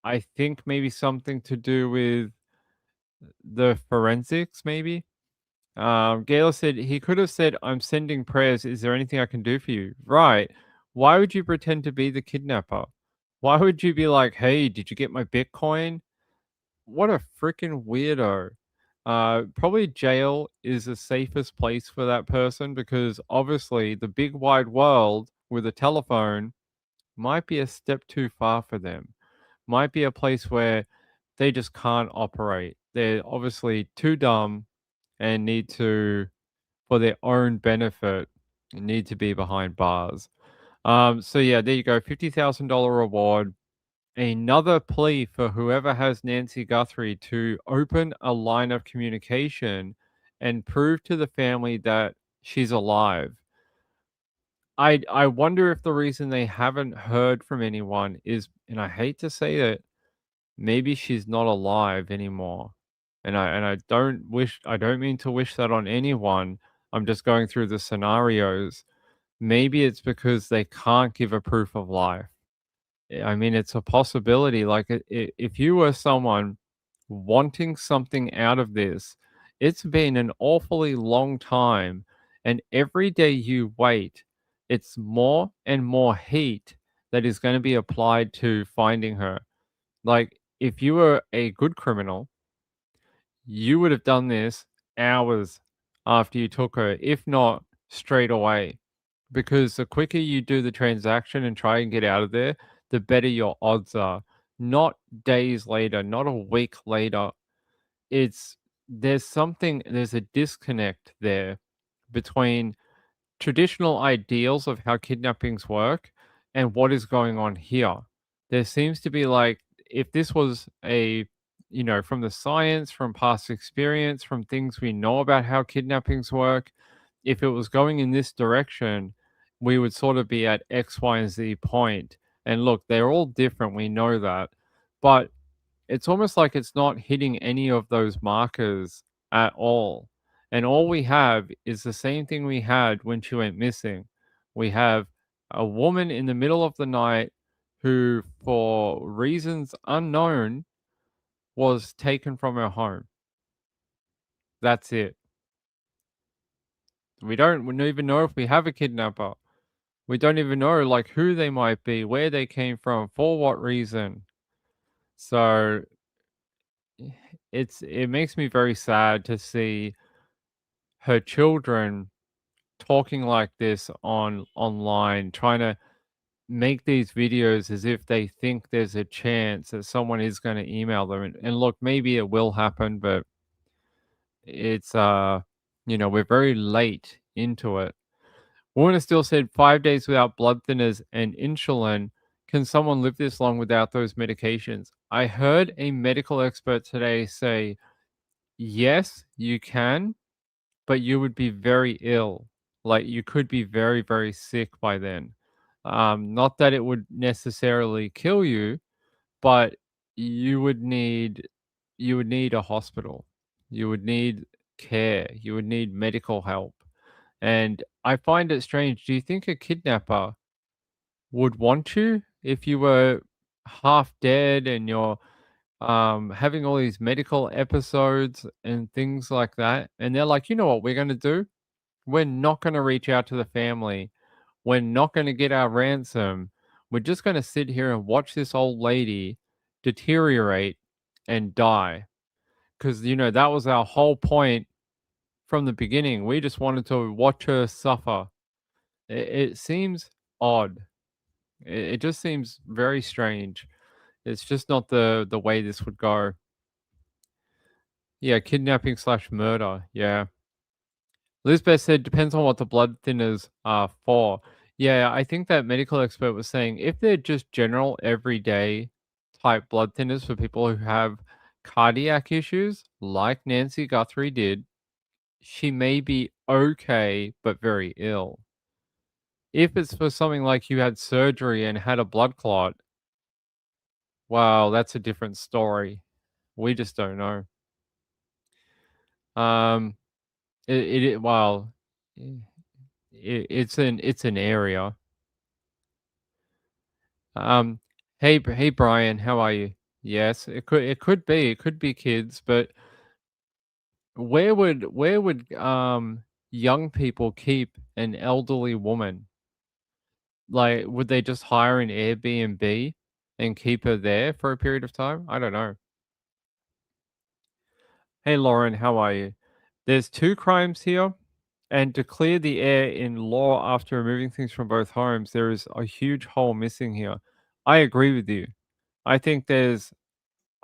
I think maybe something to do with the forensics, maybe. Gail said he could have said, "I'm sending prayers. Is there anything I can do for you?" Right. Why would you pretend to be the kidnapper? Why would you be like, "Hey, did you get my Bitcoin?" What a freaking weirdo. Probably jail is the safest place for that person because obviously the big wide world with a telephone might be a step too far for them. Might be a place where they just can't operate. They're obviously too dumb and need to, for their own benefit, need to be behind bars. So yeah, there you go. $50,000 reward. Another plea for whoever has Nancy Guthrie to open a line of communication and prove to the family that she's alive. I wonder if the reason they haven't heard from anyone is, and I hate to say it, maybe she's not alive anymore. And I don't mean to wish that on anyone. I'm just going through the scenarios. Maybe it's because they can't give a proof of life. I mean, it's a possibility. Like, if you were someone wanting something out of this, it's been an awfully long time. And every day you wait, it's more and more heat that is going to be applied to finding her. Like, if you were a good criminal, you would have done this hours after you took her, if not straight away. Because the quicker you do the transaction and try and get out of there, the better your odds are. Not days later, not a week later. There's a disconnect there between traditional ideals of how kidnappings work and what is going on here. There seems to be like, if this was from the science, from past experience, from things we know about how kidnappings work, if it was going in this direction, we would sort of be at X, Y, and Z point. And look, they're all different. We know that. But it's almost like it's not hitting any of those markers at all. And all we have is the same thing we had when she went missing. We have a woman in the middle of the night who, for reasons unknown, was taken from her home. That's it. We don't even know if we have a kidnapper. We don't even know like who they might be, where they came from, for what reason. So it makes me very sad to see her children talking like this online, trying to make these videos as if they think there's a chance that someone is going to email them. And look, maybe it will happen, but it's we're very late into it. Warner still said 5 days without blood thinners and insulin. Can someone live this long without those medications? I heard a medical expert today say, yes, you can, but you would be very ill. Like, you could be very, very sick by then. Not that it would necessarily kill you, but you would need a hospital. You would need care. You would need medical help. And I find it strange. Do you think a kidnapper would want you if you were half dead and you're having all these medical episodes and things like that? And they're like, you know what we're going to do? We're not going to reach out to the family. We're not going to get our ransom. We're just going to sit here and watch this old lady deteriorate and die. Because, that was our whole point from the beginning. We just wanted to watch her suffer. It seems odd. It just seems very strange. It's just not the way this would go. Yeah, kidnapping / murder. Yeah. Lisbeth said, depends on what the blood thinners are for. Yeah, I think that medical expert was saying if they're just general everyday type blood thinners for people who have cardiac issues, like Nancy Guthrie did, she may be okay, but very ill. If it's for something like you had surgery and had a blood clot, wow, that's a different story. We just don't know. Um, well, it's an area. Hey Brian, how are you? Yes, it could be kids, but Where would young people keep an elderly woman? Like, would they just hire an Airbnb and keep her there for a period of time? I don't know. Hey, Lauren, how are you? There's 2 crimes here, and to clear the air in law after removing things from both homes, there is a huge hole missing here. I agree with you. I think there's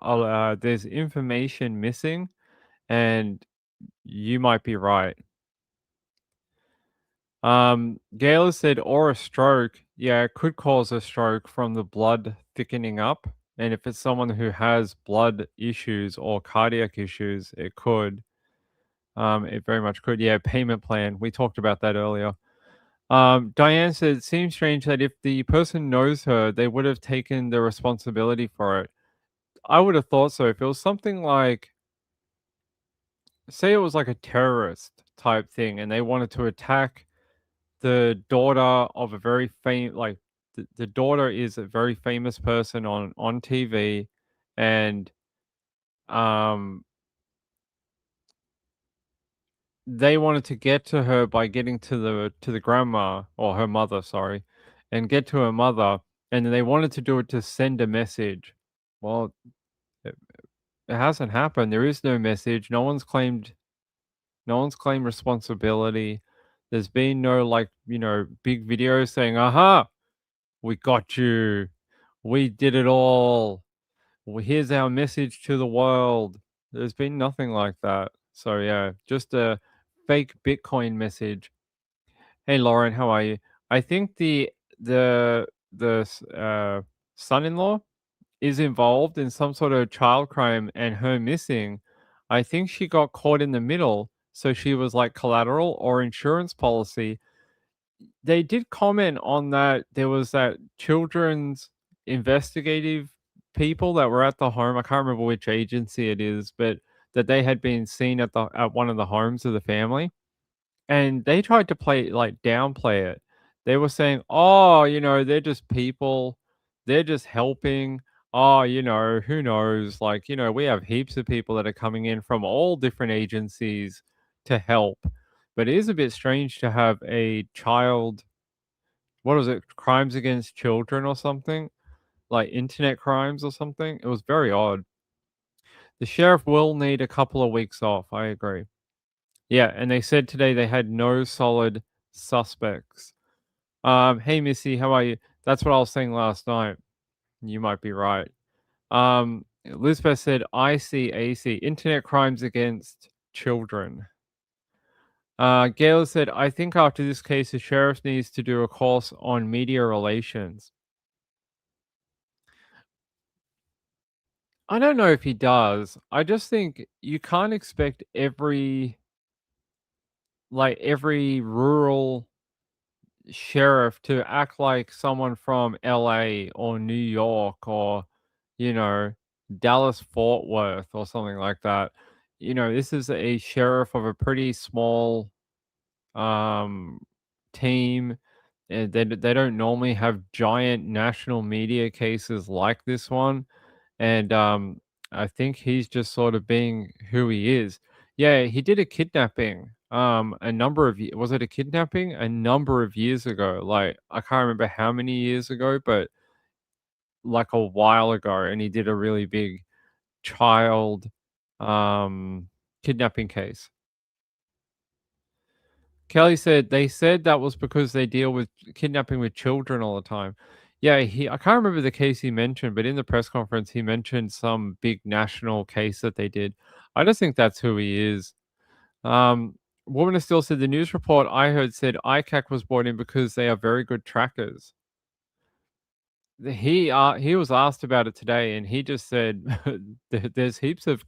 information missing, and you might be right. Gayla said, or a stroke. Yeah, it could cause a stroke from the blood thickening up. And if it's someone who has blood issues or cardiac issues, it could. It very much could. Yeah, payment plan. We talked about that earlier. Diane said, it seems strange that if the person knows her, they would have taken the responsibility for it. I would have thought so. If it was something like, say it was like a terrorist type thing and they wanted to attack the daughter of a very famous, like the daughter is a very famous person on TV, and they wanted to get to her by getting to the grandma, or her mother, sorry, and get to her mother, and they wanted to do it to send a message. Well, it, it hasn't happened. There is no message. No one's claimed responsibility. There's been no, like, big videos saying, aha, we got you. We did it all. Well, here's our message to the world. There's been nothing like that. So yeah, just a fake Bitcoin message. Hey Lauren, how are you? I think the son-in-law is involved in some sort of child crime, and her missing. I think she got caught in the middle, so she was like collateral or insurance policy. They did comment on that. There was that children's investigative people that were at the home. I can't remember which agency it is, but that they had been seen at one of the homes of the family, and they tried to downplay it. They were saying, "Oh, they're just people. They're just helping. Oh, who knows? Like, we have heaps of people that are coming in from all different agencies to help." But it is a bit strange to have a child, what was it? Crimes against children or something? Like internet crimes or something? It was very odd. The sheriff will need a couple of weeks off. I agree. Yeah, and they said today they had no solid suspects. Hey Missy, how are you? That's what I was saying last night. You might be right. Elizabeth said ICAC, Internet Crimes Against Children. Gail said, I think after this case, the sheriff needs to do a course on media relations. I don't know if he does. I just think you can't expect every rural sheriff to act like someone from LA or New York or, Dallas Fort Worth or something like that. This is a sheriff of a pretty small team. And they don't normally have giant national media cases like this one. And I think he's just sort of being who he is. Yeah, he did a kidnapping. A number of was it a kidnapping? A number of years ago. Like, I can't remember how many years ago, but like a while ago, and he did a really big child kidnapping case. Kelly said they said that was because they deal with kidnapping with children all the time. Yeah, I can't remember the case he mentioned, but in the press conference he mentioned some big national case that they did. I just think that's who he is. Woman of Steel said the news report I heard said ICAC was brought in because they are very good trackers. He was asked about it today, and he just said there's heaps of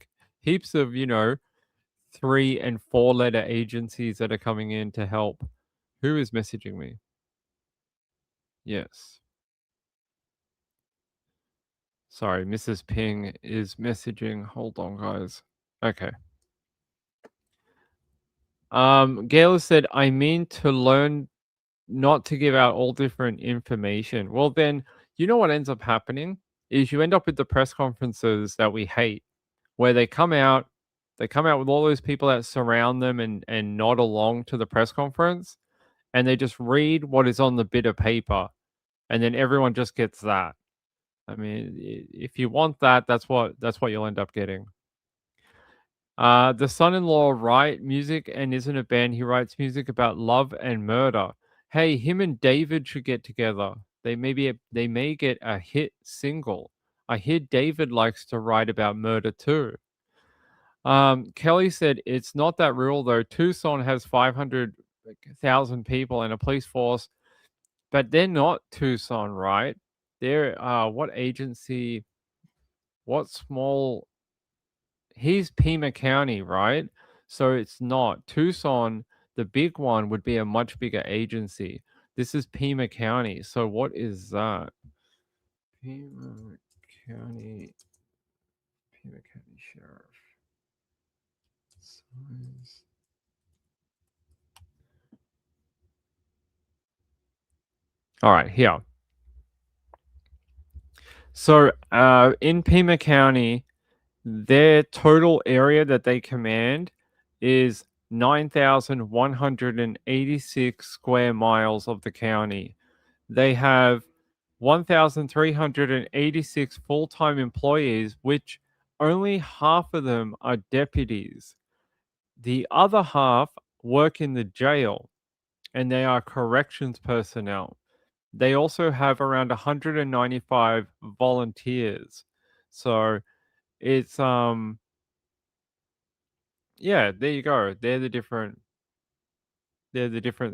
3 and 4 letter agencies that are coming in to help. Who is messaging me? Yes. Sorry, Mrs. Ping is messaging. Hold on, guys. Okay. Gail said, I mean to learn not to give out all different information. Well, then, you know what ends up happening is you end up with the press conferences that we hate, where they come out They come out with all those people that surround them and nod along to the press conference, and they just read what is on the bit of paper, and then everyone just gets that. I mean, if you want that, that's what you'll end up getting. The son-in-law write music and isn't a band. He writes music about love and murder. Hey, him and David should get together. They may get a hit single. I hear David likes to write about murder too. Kelly said it's not that rural though. Tucson has 500,000 people and a police force, but they're not Tucson, right? They're what agency? What small? He's Pima County, right? So it's not Tucson. The big one would be a much bigger agency. This is Pima County. So what is that? Pima County Sheriff. Size. All right, here. So in Pima County, their total area that they command is 9,186 square miles of the county. They have 1,386 full-time employees, which only half of them are deputies. The other half work in the jail, and they are corrections personnel. They also have around 195 volunteers. So it's yeah, there you go. They're the different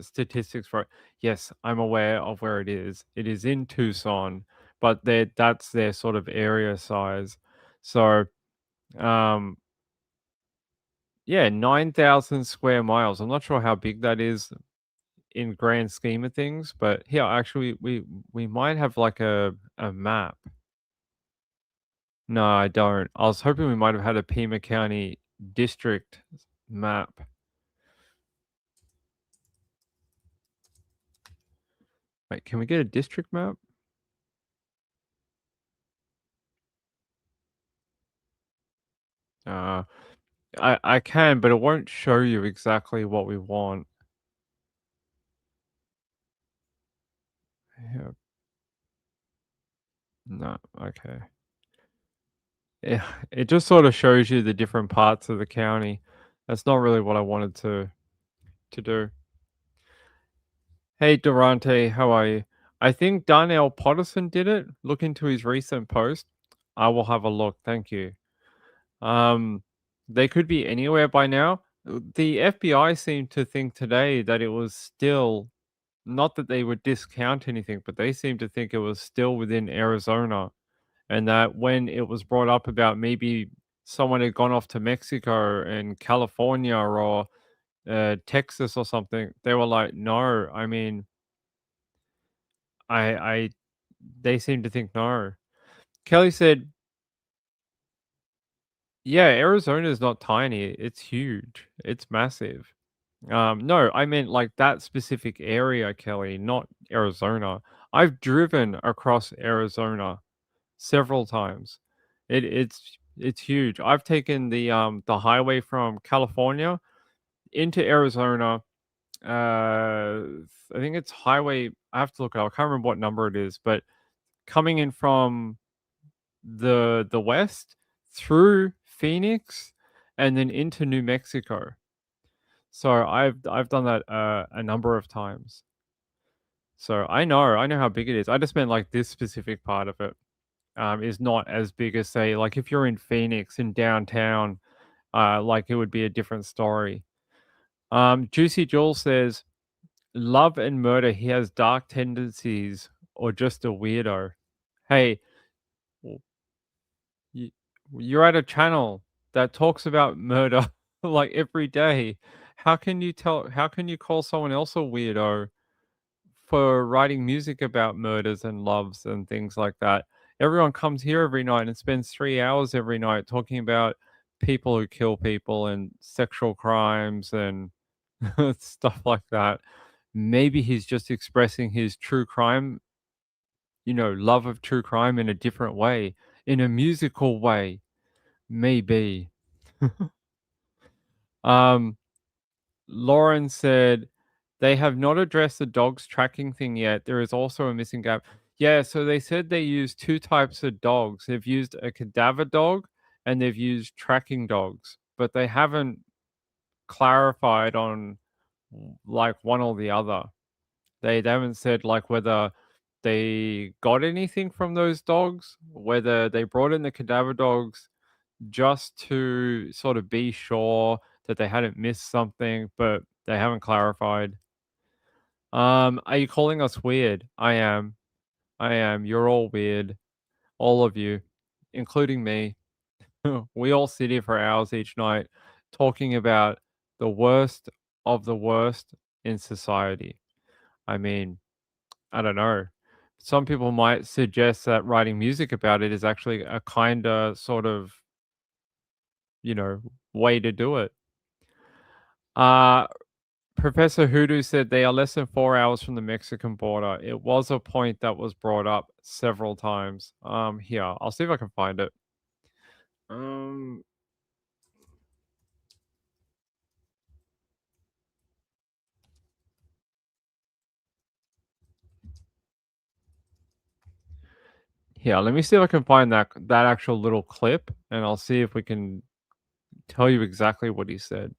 statistics for it. Yes, I'm aware of where it is. It is in Tucson, but that's their sort of area size. So yeah, 9,000 square miles. I'm not sure how big that is in grand scheme of things, but here actually we might have like a map. No, I don't. I was hoping we might have had a Pima County district map. Wait, can we get a district map? I can, but it won't show you exactly what we want. Yeah. No, okay. Yeah, it just sort of shows you the different parts of the county. That's not really what I wanted to do. Hey, Durante, how are you? I think Darnell Potterson did it. Look into his recent post. I will have a look. Thank you. They could be anywhere by now. The FBI seemed to think today that it was still, not that they would discount anything, but they seemed to think it was still within Arizona. And that when it was brought up about maybe someone had gone off to Mexico and California or Texas or something, they were like, no, I mean, they seem to think no. Kelly said, yeah, Arizona is not tiny. It's huge. It's massive. No, I meant like that specific area, Kelly, not Arizona. I've driven across Arizona several times. It's huge. I've taken the highway from California into Arizona. I think it's highway. I have to look it up. I can't remember what number it is, but coming in from the west through Phoenix and then into New Mexico. So I've done that a number of times. So I know how big it is. I just meant like this specific part of it is not as big as say like if you're in Phoenix in downtown, like it would be a different story. Juicy Joel says, "Love and murder. He has dark tendencies or just a weirdo." Hey, you're at a channel that talks about murder like every day. How can you call someone else a weirdo for writing music about murders and loves and things like that? Everyone comes here every night and spends 3 hours every night talking about people who kill people and sexual crimes and stuff like that. Maybe he's just expressing his true crime, love of true crime in a different way, in a musical way. Maybe. Lauren said they have not addressed the dogs tracking thing yet. There is also a missing gap. Yeah, so they said they used two types of dogs. They've used a cadaver dog and they've used tracking dogs, but they haven't clarified on like one or the other. They haven't said like whether they got anything from those dogs, whether they brought in the cadaver dogs just to sort of be sure that they hadn't missed something, but they haven't clarified. Are you calling us weird? I am. I am. You're all weird. All of you, including me. We all sit here for hours each night talking about the worst of the worst in society. I mean, I don't know. Some people might suggest that writing music about it is actually a kinda sort of, way to do it. Professor Hoodoo said they are less than 4 hours from the Mexican border. It was a point that was brought up several times. Here, I'll see if I can find it. Here, let me see if I can find that actual little clip, and I'll see if we can tell you exactly what he said.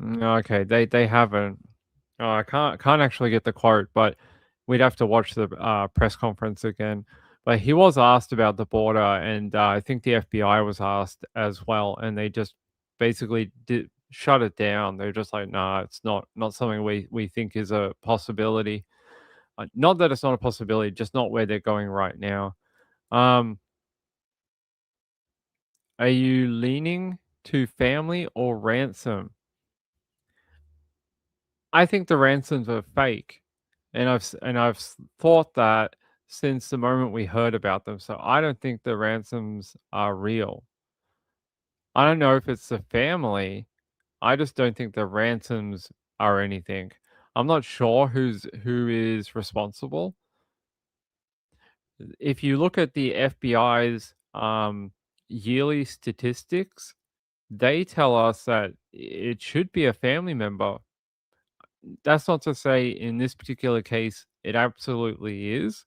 Okay, they haven't. I can't actually get the quote, but we'd have to watch the press conference again. But he was asked about the border, and I think the FBI was asked as well, and they just basically shut it down. They're just like, nah, it's not something we think is a possibility. Not that it's not a possibility, just not where they're going right now. Are you leaning to family or ransom? I think the ransoms are fake, and I've thought that since the moment we heard about them. So I don't think the ransoms are real. I don't know if it's the family. I just don't think the ransoms are anything. I'm not sure who is responsible. If you look at the FBI's yearly statistics, they tell us that it should be a family member. That's not to say in this particular case it absolutely is,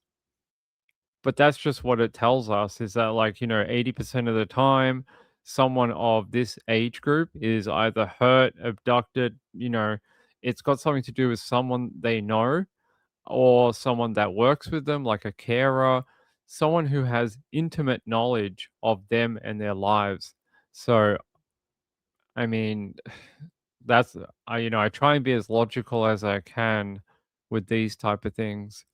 but that's just what it tells us is that, like, 80% of the time, someone of this age group is either hurt, abducted, it's got something to do with someone they know or someone that works with them, like a carer, someone who has intimate knowledge of them and their lives. So, I mean, that's I try and be as logical as I can with these type of things.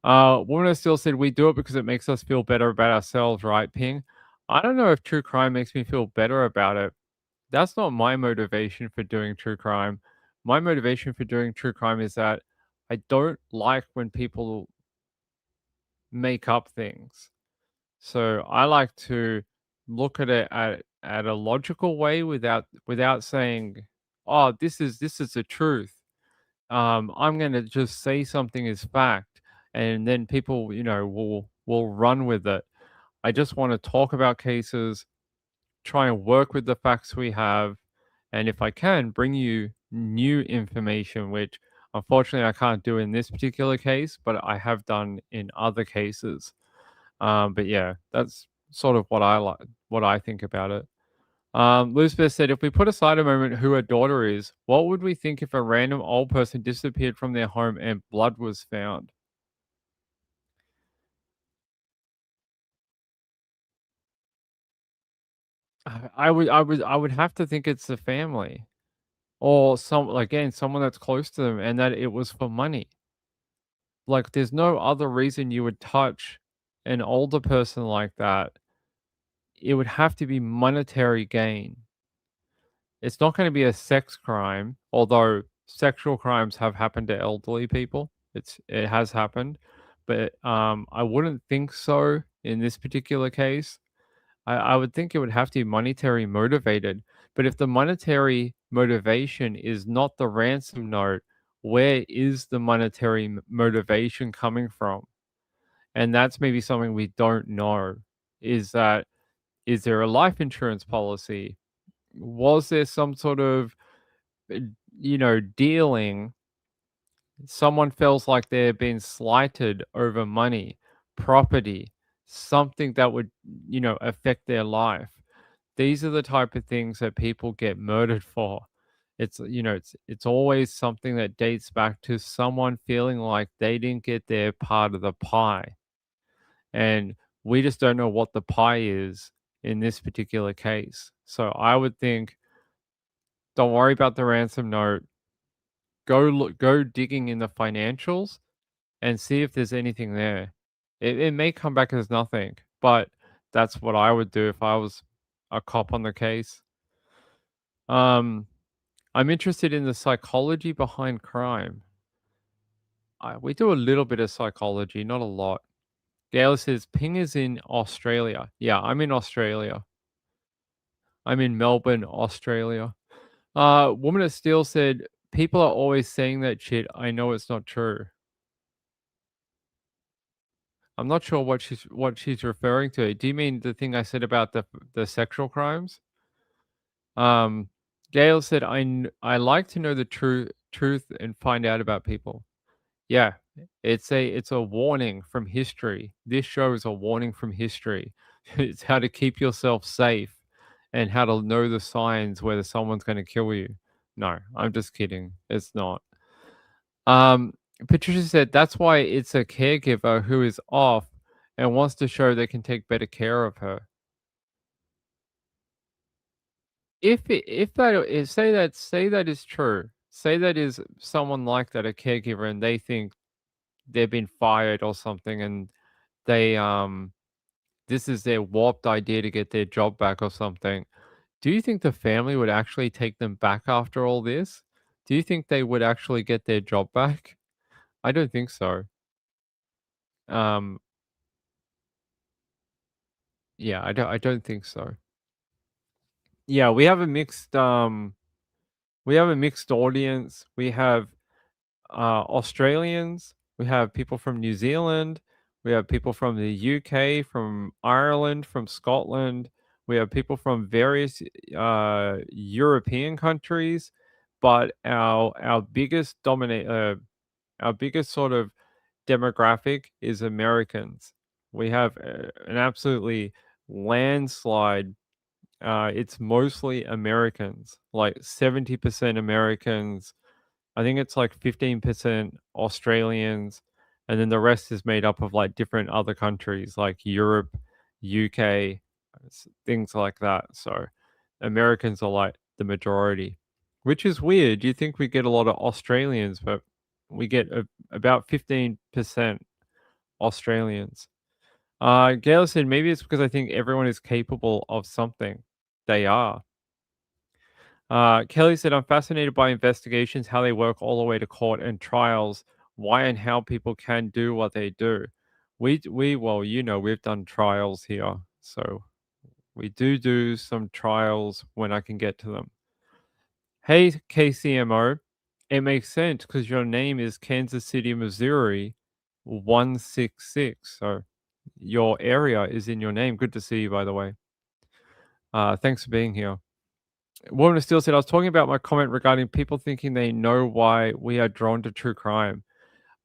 Woman still said we do it because it makes us feel better about ourselves, right, Ping? I don't know if true crime makes me feel better about it. That's not my motivation for doing true crime. My motivation for doing true crime is that I don't like when people make up things. So I like to look at it at a logical way without saying, "Oh, this is the truth." I'm gonna just say something is fact, and then people, will run with it. I just want to talk about cases, try and work with the facts we have, and if I can, bring you new information, which unfortunately I can't do in this particular case, but I have done in other cases. But yeah, that's sort of what I think about it. Elizabeth said, if we put aside a moment who her daughter is, what would we think if a random old person disappeared from their home and blood was found? I would have to think it's the family or someone that's close to them, and that it was for money. Like, there's no other reason you would touch an older person like that. It would have to be monetary gain. It's not gonna be a sex crime, although sexual crimes have happened to elderly people. It has happened, but, I wouldn't think so in this particular case. I would think it would have to be monetary motivated, but if the monetary motivation is not the ransom note, where is the monetary motivation coming from? And that's maybe something we don't know. Is there a life insurance policy? Was there some sort of, dealing? Someone feels like they're being slighted over money, property, something that would, affect their life. These are the type of things that people get murdered for. It's always something that dates back to someone feeling like they didn't get their part of the pie. And we just don't know what the pie is in this particular case. So I would think, don't worry about the ransom note. Go digging in the financials and see if there's anything there. It may come back as nothing, but that's what I would do if I was a cop on the case. I'm interested in the psychology behind crime. We do a little bit of psychology, not a lot. Gail says, Ping is in Australia. Yeah, I'm in Australia. I'm in Melbourne, Australia. Woman of Steel said, people are always saying that shit. I know it's not true. I'm not sure what she's referring to. Do you mean the thing I said about the sexual crimes? Gail said, I like to know the truth and find out about people. Yeah, it's a warning from history. This show is a warning from history. It's how to keep yourself safe and how to know the signs whether someone's going to kill you. No, I'm just kidding. It's not. Patricia said that's why it's a caregiver who is off and wants to show they can take better care of her. If that is, say that is true. Say that is someone like that, a caregiver, and they think they've been fired or something, and they this is their warped idea to get their job back or something. Do you think the family would actually take them back after all this? Do you think they would actually get their job back? I don't think so. Yeah, I don't think so. Yeah, we have a mixed audience. We have Australians, we have people from New Zealand, we have people from the UK, from Ireland, from Scotland. We have people from various European countries, but our biggest our biggest sort of demographic is Americans. We have an absolutely landslide. It's mostly Americans, like 70% Americans. I think it's like 15% Australians, and then the rest is made up of like different other countries like Europe, UK, things like that. So Americans are like the majority, which is weird. You think we get a lot of Australians, but we get about 15% Australians. Gail said maybe it's because I think everyone is capable of something. They are. Kelly said, I'm fascinated by investigations, how they work all the way to court and trials, why and how people can do what they do. Well, we've done trials here. So we do some trials when I can get to them. Hey, KCMO, it makes sense because your name is Kansas City, Missouri 166. So your area is in your name. Good to see you, by the way. Thanks for being here. Woman of Steel said, I was talking about my comment regarding people thinking they know why we are drawn to true crime.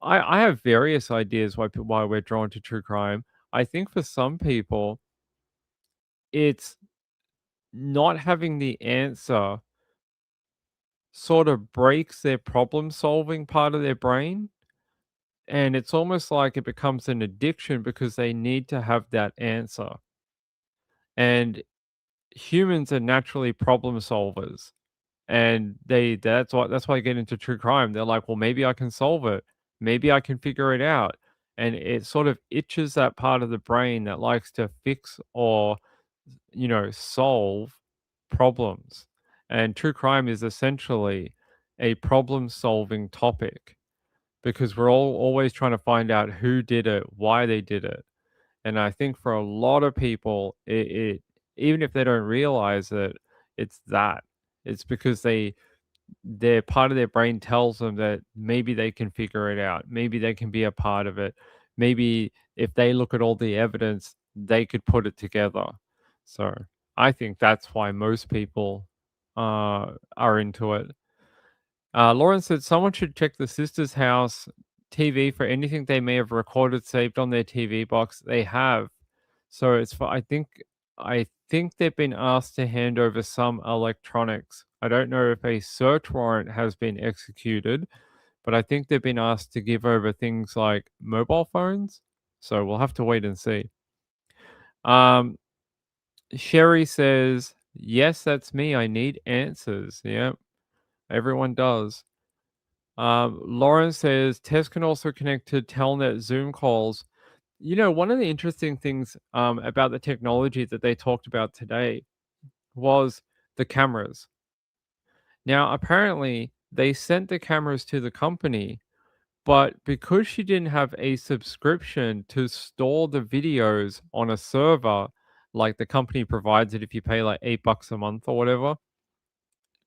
I have various ideas why we're drawn to true crime. I think for some people, it's not having the answer sort of breaks their problem solving part of their brain. And it's almost like it becomes an addiction because they need to have that answer. And humans are naturally problem solvers. And that's why I get into true crime. They're like, well, maybe I can solve it. Maybe I can figure it out. And it sort of itches that part of the brain that likes to fix or, solve problems. And true crime is essentially a problem solving topic because we're all always trying to find out who did it, why they did it. And I think for a lot of people, it even if they don't realize it, it's that. It's because their part of their brain tells them that maybe they can figure it out. Maybe they can be a part of it. maybe if they look at all the evidence, they could put it together. So I think that's why most people are into it. Lauren said someone should check the sister's house TV for anything they may have recorded saved on their TV box. They have. So it's for I think they've been asked to hand over some electronics. I don't know if a search warrant has been executed, but I think they've been asked to give over things like mobile phones. So we'll have to wait and see. Sherry says, yes, that's me. I need answers. Yep. Everyone does. Lauren says, Tess can also connect to Telnet Zoom calls. You know, one of the interesting things about the technology that they talked about today was the cameras. Now, apparently, they sent the cameras to the company, but because she didn't have a subscription to store the videos on a server, like the company provides it if you pay like $8 a month or whatever,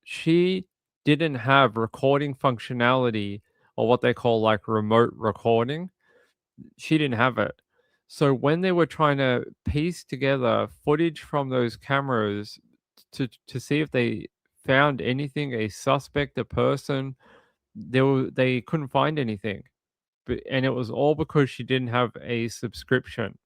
she didn't have recording functionality or what they call like remote recording. She didn't have it. So when they were trying to piece together footage from those cameras to see if they found anything, a suspect, a person, they couldn't find anything. And it was all because she didn't have a subscription.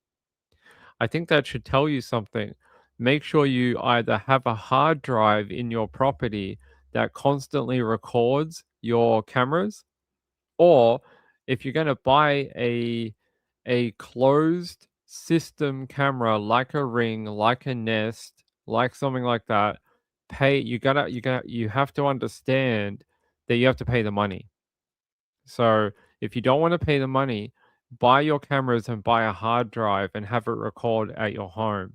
I think that should tell you something. Make sure you either have a hard drive in your property that constantly records your cameras, or if you're going to buy a closed system camera like a Ring, like a Nest, like something like that, you have to understand that you have to pay the money. So if you don't want to pay the money, buy your cameras and buy a hard drive and have it record at your home.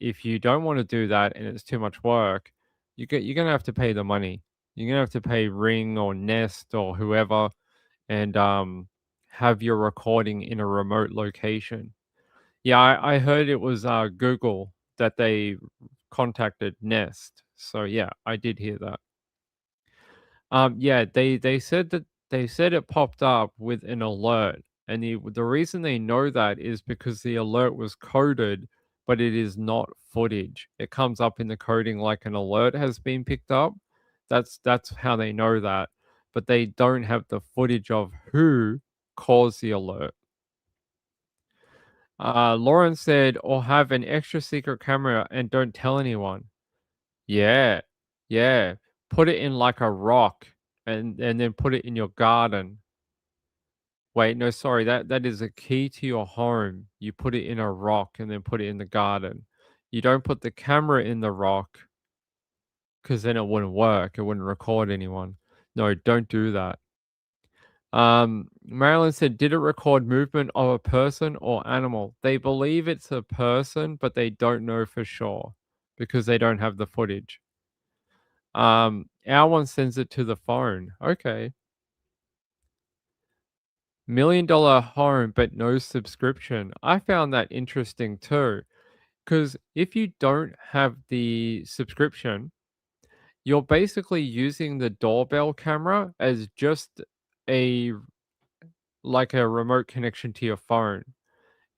If you don't want to do that and it's too much work, you're going to have to pay the money. You're going to have to pay Ring or Nest or whoever and have your recording in a remote location. Yeah, I heard it was Google that they contacted Nest. So yeah, I did hear that. Yeah, they said it popped up with an alert, and the reason they know that is because the alert was coded, but it is not footage. It comes up in the coding like an alert has been picked up. That's how they know that, but they don't have the footage of who caused the alert. Lauren said, or have an extra secret camera and don't tell anyone. Yeah, yeah. Put it in like a rock and then put it in your garden. Wait, no, sorry, that is a key to your home. You put it in a rock and then put it in the garden. You don't put the camera in the rock because then it wouldn't work. It wouldn't record anyone. No, don't do that. Marilyn said, did it record movement of a person or animal? They believe it's a person, but they don't know for sure because they don't have the footage. Our one sends it to the phone. Okay. $1 million home, but no subscription. I found that interesting too. Because if you don't have the subscription, you're basically using the doorbell camera as just like a remote connection to your phone.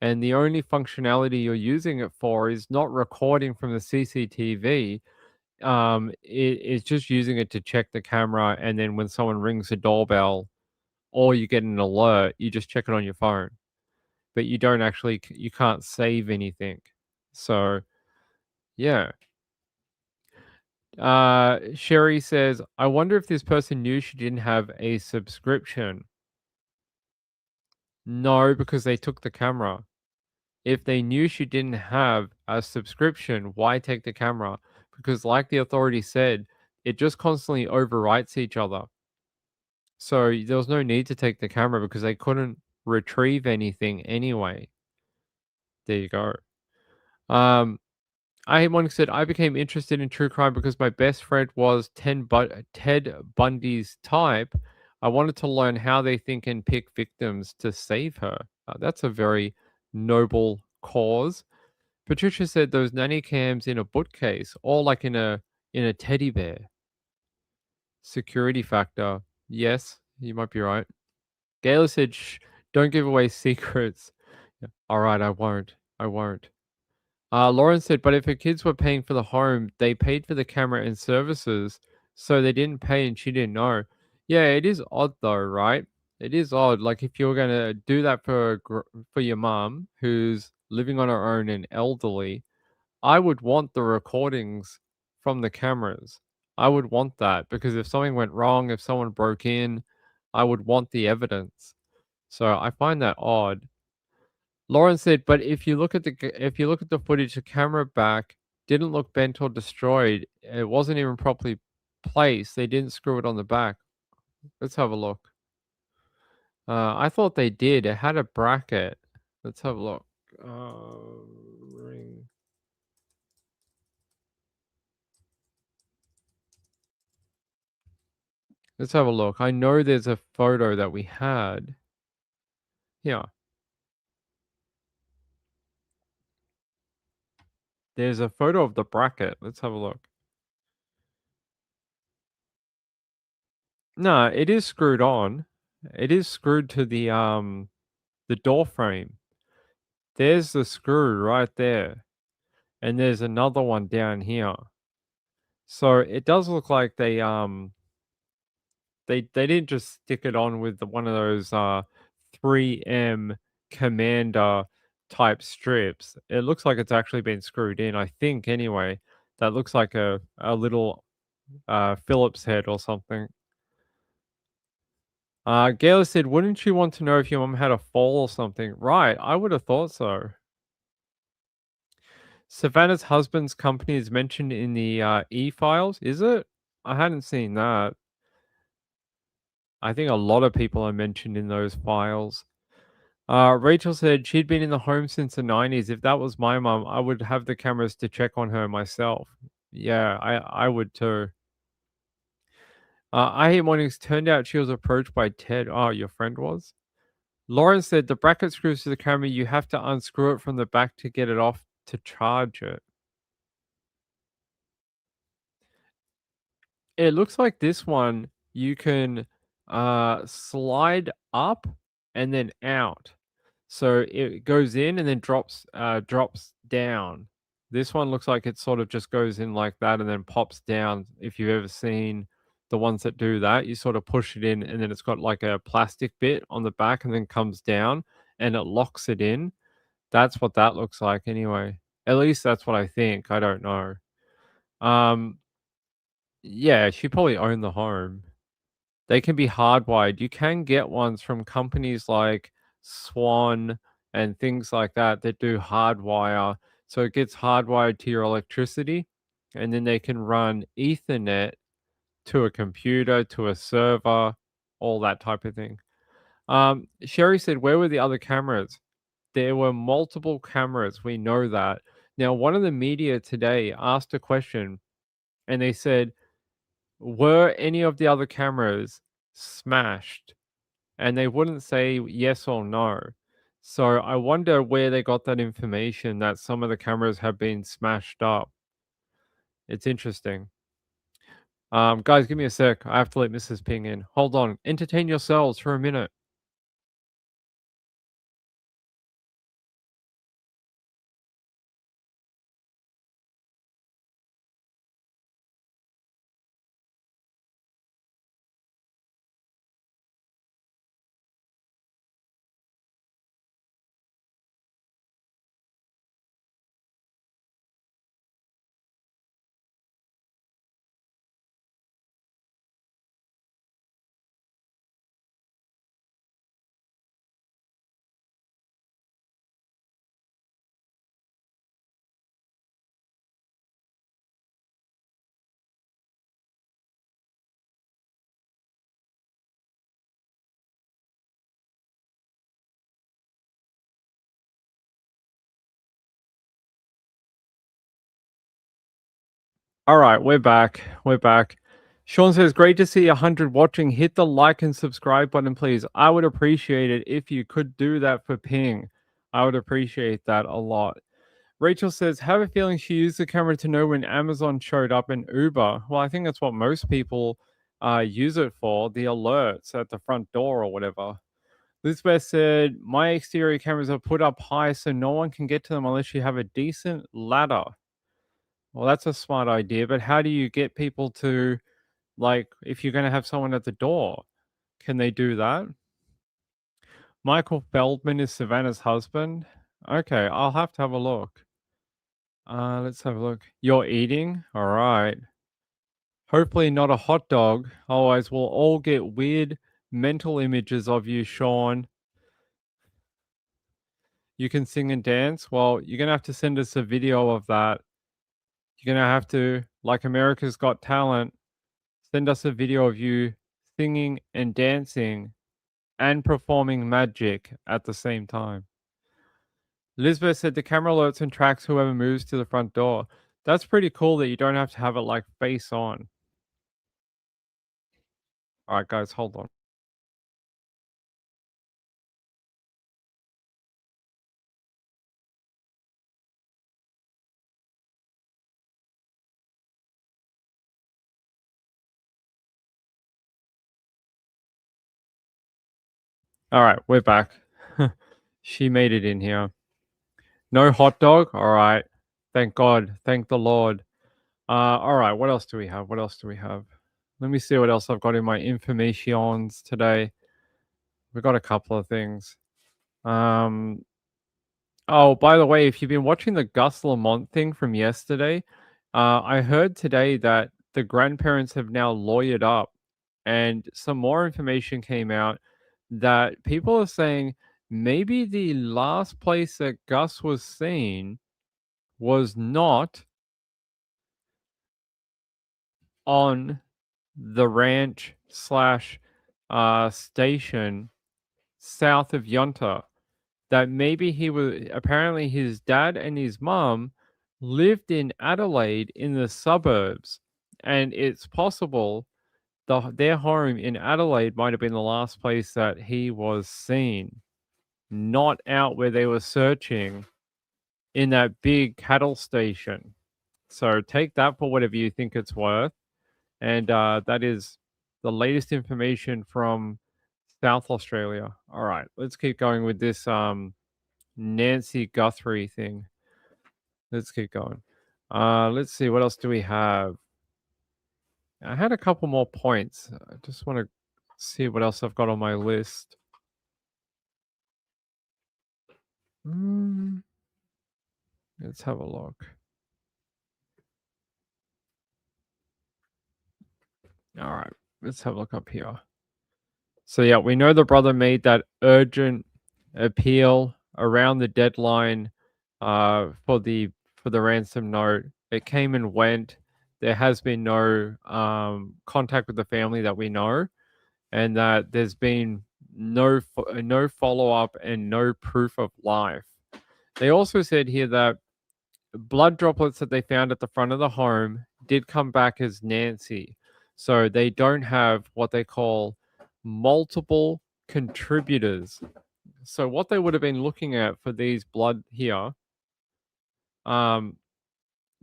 And the only functionality you're using it for is not recording from the CCTV. It's just using it to check the camera, and then when someone rings the doorbell or you get an alert, you just check it on your phone. But you can't save anything. So, yeah. Sherry says, I wonder if this person knew she didn't have a subscription. No, because they took the camera. If they knew she didn't have a subscription, why take the camera? Because like the authority said, it just constantly overwrites each other. So there was no need to take the camera because they couldn't retrieve anything anyway. There you go. I said, I became interested in true crime because my best friend was Ted Bundy's type. I wanted to learn how they think and pick victims to save her. That's a very noble cause. Patricia said those nanny cams in a bookcase, or like in a teddy bear. Security factor. Yes, you might be right. Gayla said, Don't give away secrets. Yeah. All right, I won't. I won't. Lauren said, but if her kids were paying for the home, they paid for the camera and services, so they didn't pay and she didn't know. Yeah, it is odd though, right? It is odd. Like if you're gonna do that for your mom who's living on her own and elderly, I would want the recordings from the cameras. I would want that because if something went wrong, if someone broke in, I would want the evidence. So I find that odd. Lauren said, but if you look at the footage, the camera back didn't look bent or destroyed. It wasn't even properly placed. They didn't screw it on the back. Let's have a look. I thought they did. It had a bracket. Let's have a look. Ring. Let's have a look. I know there's a photo that we had. Yeah. There's a photo of the bracket. Let's have a look. No, it is screwed on. It is screwed to the door frame. There's the screw right there. And there's another one down here. So it does look like they didn't just stick it on with one of those 3M Commander type strips. It looks like it's actually been screwed in, I think anyway. That looks like a little Phillips head or something. Gayla said, wouldn't you want to know if your mom had a fall or something? Right, I would have thought so. Savannah's husband's company is mentioned in the e-files, is it? I hadn't seen that. I think a lot of people are mentioned in those files. Rachel said she'd been in the home since the 90s. If that was my mom, I would have the cameras to check on her myself. Yeah, I would too. I Hate Mornings turned out she was approached by Ted. Oh, your friend was? Lauren said the bracket screws to the camera. You have to unscrew it from the back to get it off to charge it. It looks like this one you can slide up and then out. So it goes in and then drops down. This one looks like it sort of just goes in like that and then pops down. If you've ever seen the ones that do that, you sort of push it in and then it's got like a plastic bit on the back and then comes down and it locks it in. That's what that looks like anyway. At least that's what I think. I don't know. Yeah, she probably owned the home. They can be hardwired. You can get ones from companies like Swan and things like that that do hardwire. So it gets hardwired to your electricity, and then they can run Ethernet to a computer, to a server, all that type of thing. Sherry said, where were the other cameras? There were multiple cameras. We know that. Now, one of the media today asked a question, and they said, were any of the other cameras smashed? And they wouldn't say yes or no. So I wonder where they got that information that some of the cameras have been smashed up. It's interesting. Guys, give me a sec. I have to let Mrs. Ping in. Hold on. Entertain yourselves for a minute. All right, we're back. We're back. Sean says, great to see 100 watching. Hit the like and subscribe button, please. I would appreciate it if you could do that for Ping. I would appreciate that a lot. Rachel says, have a feeling she used the camera to know when Amazon showed up in Uber. Well, I think that's what most people use it for, the alerts at the front door or whatever. Elizabeth said, my exterior cameras are put up high so no one can get to them unless you have a decent ladder. Well, that's a smart idea, but how do you get people to, like, if you're going to have someone at the door, can they do that? Michael Feldman is Savannah's husband. Okay, I'll have to have a look. Let's have a look. You're eating? All right. Hopefully not a hot dog. Otherwise, we'll all get weird mental images of you, Sean. You can sing and dance? Well, you're going to have to send us a video of that. You're going to have to, like America's Got Talent, send us a video of you singing and dancing and performing magic at the same time. Elizabeth said the camera alerts and tracks whoever moves to the front door. That's pretty cool that you don't have to have it like face on. All right, guys, hold on. All right, we're back. She made it in here. No hot dog? All right. Thank God. Thank the Lord. All right, what else do we have? What else do we have? Let me see what else I've got in my informations today. We've got a couple of things. Oh, by the way, if you've been watching the Gus Lamont thing from yesterday, I heard today that the grandparents have now lawyered up and some more information came out that people are saying maybe the last place that Gus was seen was not on the ranch slash station south of Yunta. That maybe he was, apparently his dad and his mom lived in Adelaide in the suburbs, and it's possible their home in Adelaide might have been the last place that he was seen, not out where they were searching in that big cattle station. So take that for whatever you think it's worth. And that is the latest information from South Australia. All right, let's keep going with this Nancy Guthrie thing. Let's keep going. Let's see, what else do we have? I had a couple more points. I just want to see what else I've got on my list. Let's have a look. All right, let's have a look up here. So yeah, we know the brother made that urgent appeal around the deadline for the ransom note. It came and went. There has been no contact with the family that we know, and that there's been no follow-up and no proof of life. They also said here that blood droplets that they found at the front of the home did come back as Nancy. So they don't have what they call multiple contributors. So what they would have been looking at for these blood here,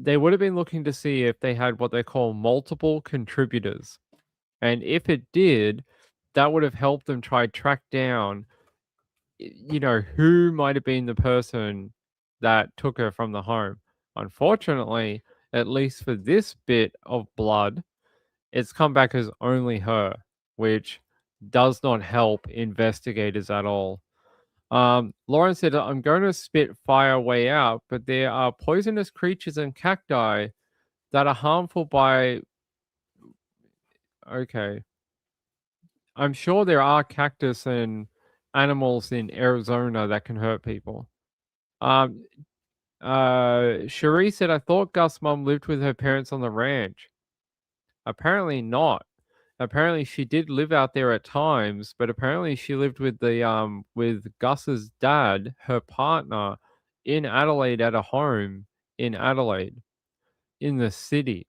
they would have been looking to see if they had what they call multiple contributors. And if it did, that would have helped them try track down, who might have been the person that took her from the home. Unfortunately, at least for this bit of blood, it's come back as only her, which does not help investigators at all. Lauren said, I'm going to spit fire way out, but there are poisonous creatures and cacti that are harmful by... Okay. I'm sure there are cactus and animals in Arizona that can hurt people. Cherie said, I thought Gus' mom lived with her parents on the ranch. Apparently not. Apparently she did live out there at times, but apparently she lived with the with Gus's dad, her partner, in Adelaide at a home in Adelaide, in the city.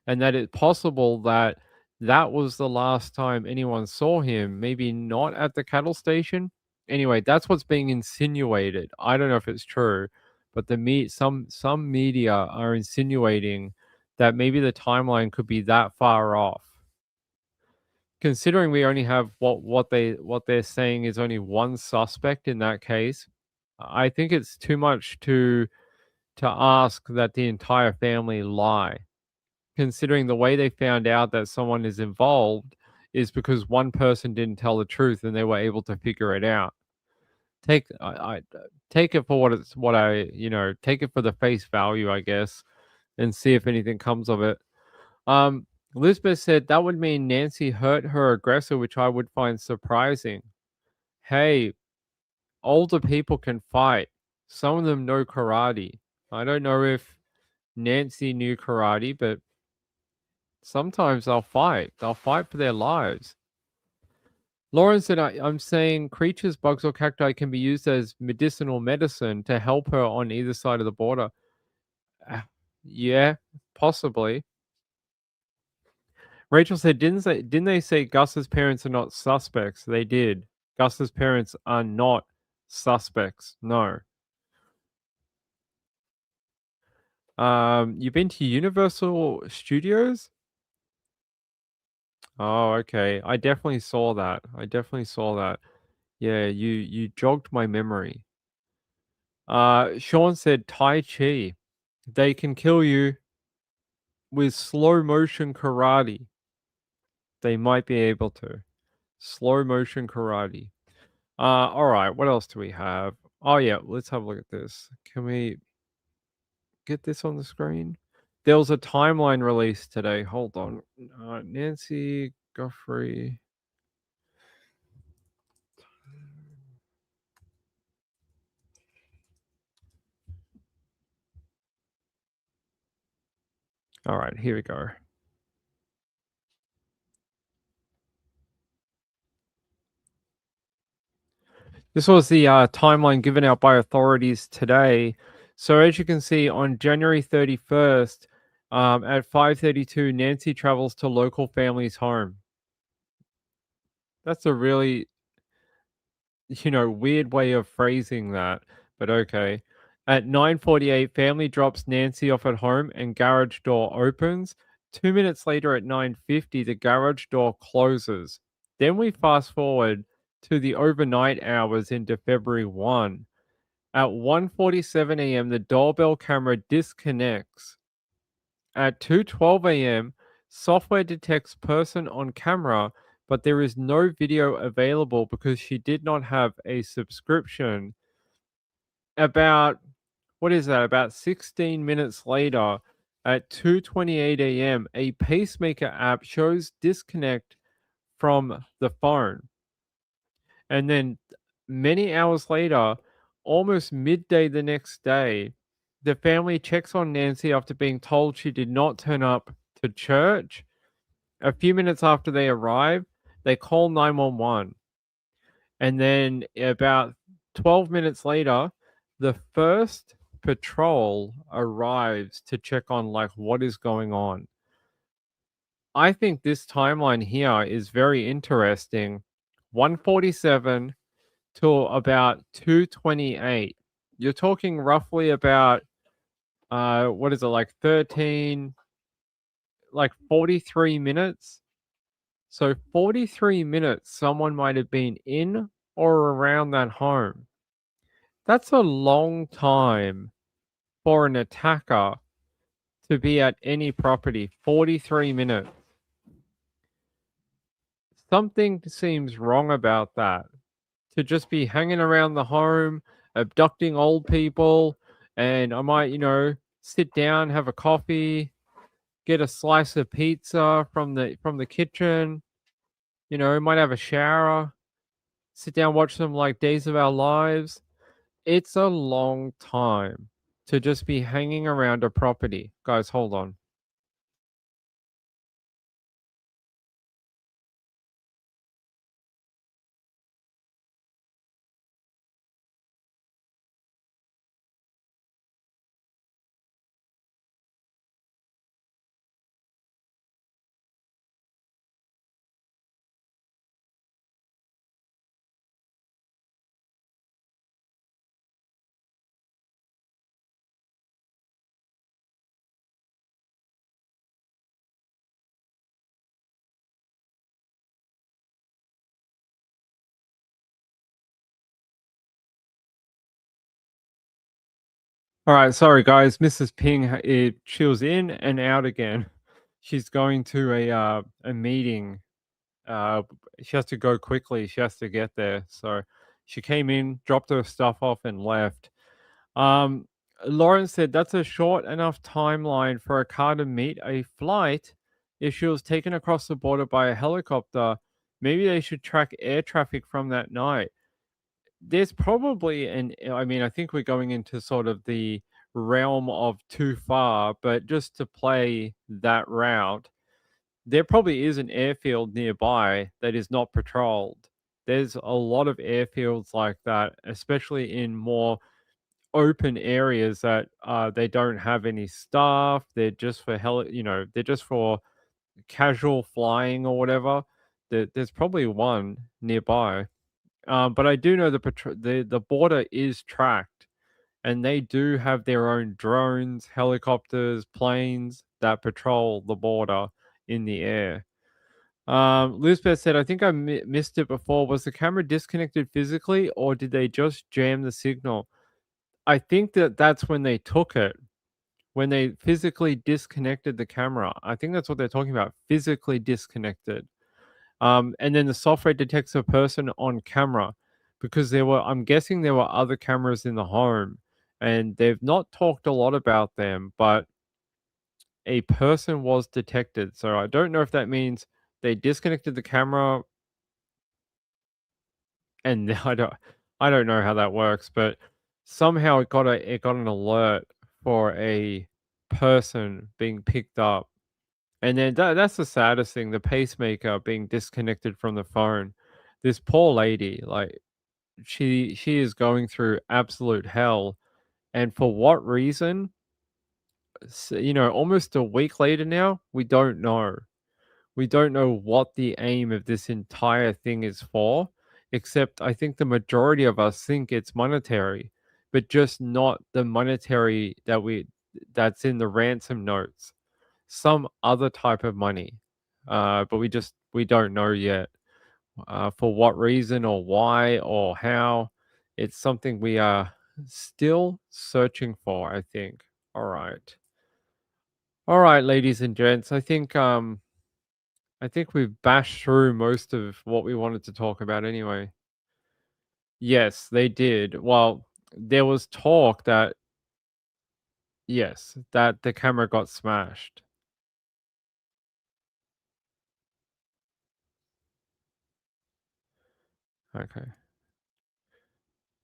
And that it's possible that that was the last time anyone saw him, maybe not at the cattle station. Anyway, that's what's being insinuated. I don't know if it's true, but some media are insinuating that maybe the timeline could be that far off. considering we only have what they're saying is only one suspect in that case, I think it's too much to ask that the entire family lie. Considering the way they found out that someone is involved is because one person didn't tell the truth and they were able to figure it out. I take it for take it for the face value, I guess, and see if anything comes of it. Elizabeth said that would mean Nancy hurt her aggressor, which I would find surprising. Hey, older people can fight. Some of them know karate. I don't know if Nancy knew karate, but sometimes they'll fight. They'll fight for their lives. Lauren said, I'm saying creatures, bugs, or cacti can be used as medicinal medicine to help her on either side of the border. Yeah, possibly. Rachel said, didn't they say Gus's parents are not suspects? They did. Gus's parents are not suspects. No. You've been to Universal Studios? Oh, okay. I definitely saw that. Yeah, you jogged my memory. Sean said Tai Chi. They can kill you with slow motion karate. They might be able to. Slow motion karate. All right. What else do we have? Oh yeah, let's have a look at this. Can we get this on the screen? There was a timeline release today. Hold on. Nancy Guthrie. All right, here we go. This was the timeline given out by authorities today. So as you can see, on January 31st, at 5:32, Nancy travels to local family's home. That's a really, weird way of phrasing that, but okay. At 9:48, family drops Nancy off at home and garage door opens. 2 minutes later at 9:50, the garage door closes. Then we fast forward to the overnight hours into February 1. At 1:47 a.m., the doorbell camera disconnects. At 2:12 a.m., software detects person on camera, but there is no video available because she did not have a subscription. About 16 minutes later, at 2:28 a.m., a pacemaker app shows disconnect from the phone. And then many hours later, almost midday the next day, the family checks on Nancy after being told she did not turn up to church. A few minutes after they arrive, they call 911. And then about 12 minutes later, the first patrol arrives to check on what is going on. I think this timeline here is very interesting. 147 till about 2:28. You're talking roughly about 43 minutes. So 43 minutes someone might have been in or around that home. That's a long time for an attacker to be at any property. 43 minutes. Something seems wrong about that. To just be hanging around the home, abducting old people, and I might, sit down, have a coffee, get a slice of pizza from the kitchen, might have a shower, sit down, watch some Days of Our Lives. It's a long time to just be hanging around a property. Guys, hold on. All right, sorry guys. Mrs. Ping, she was in and out again. She's going to a meeting. She has to go quickly. She has to get there. So she came in, dropped her stuff off, and left. Lawrence said that's a short enough timeline for a car to meet a flight. If she was taken across the border by a helicopter, maybe they should track air traffic from that night. There's probably I think we're going into sort of the realm of too far, but just to play that route, there probably is an airfield nearby that is not patrolled. There's a lot of airfields like that, especially in more open areas that they don't have any staff. They're just for they're just for casual flying or whatever. There's probably one nearby. But I do know the border is tracked, and they do have their own drones, helicopters, planes that patrol the border in the air. Lisbeth said, I think I missed it before. Was the camera disconnected physically, or did they just jam the signal? I think that's when they took it, when they physically disconnected the camera. I think that's what they're talking about, physically disconnected. And then the software detects a person on camera, because I'm guessing there were other cameras in the home, and they've not talked a lot about them, but a person was detected. So I don't know if that means they disconnected the camera, and I don't know how that works, but somehow it got an alert for a person being picked up. And then that's the saddest thing, the pacemaker being disconnected from the phone. This poor lady, like she is going through absolute hell. And for what reason? Almost a week later now, we don't know. We don't know what the aim of this entire thing is for, except I think the majority of us think it's monetary, but just not the monetary that's in the ransom notes. Some other type of money, but we don't know yet for what reason or why or how. It's something we are still searching for, I think. All right, ladies and gents. I think we've bashed through most of what we wanted to talk about anyway. Yes, they did. Well, there was talk that that the camera got smashed. Okay.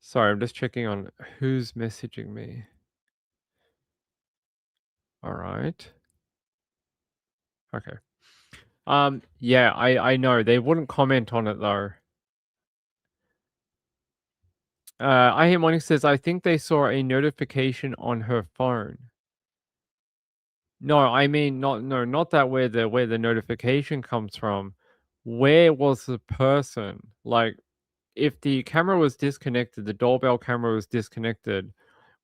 Sorry, I'm just checking on who's messaging me. All right. Okay. Yeah, I know. They wouldn't comment on it though. I hear Monique says, I think they saw a notification on her phone. No, I mean not that where the notification comes from. Where was the person? Like, if the camera was disconnected, the doorbell camera was disconnected,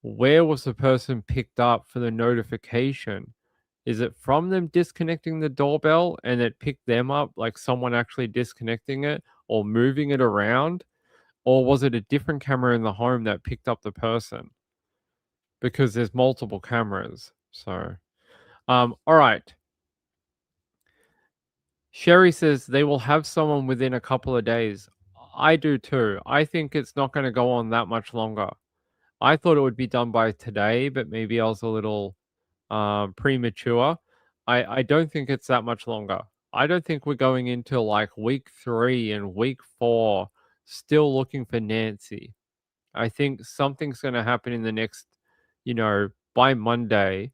where was the person picked up for the notification? Is it from them disconnecting the doorbell and it picked them up, like someone actually disconnecting it or moving it around? Or was it a different camera in the home that picked up the person? Because there's multiple cameras. So, all right. Sherry says they will have someone within a couple of days. I do too. I think it's not going to go on that much longer. I thought it would be done by today, but maybe I was a little premature. I don't think it's that much longer. I don't think we're going into like week 3 and week 4 still looking for Nancy. I think something's going to happen in the next, by Monday,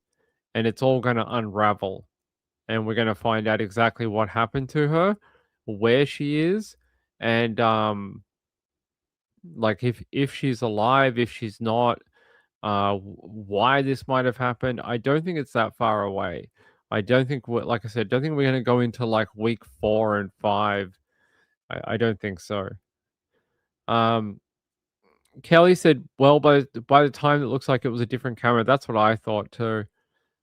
and it's all going to unravel. And we're going to find out exactly what happened to her, where she is, and like if she's alive, if she's not, why this might have happened. I don't think it's that far away. I don't think like I said, don't think we're going to go into like week 4 and 5. I don't think so. Kelly said, well, by the time it looks like it was a different camera. That's what I thought too.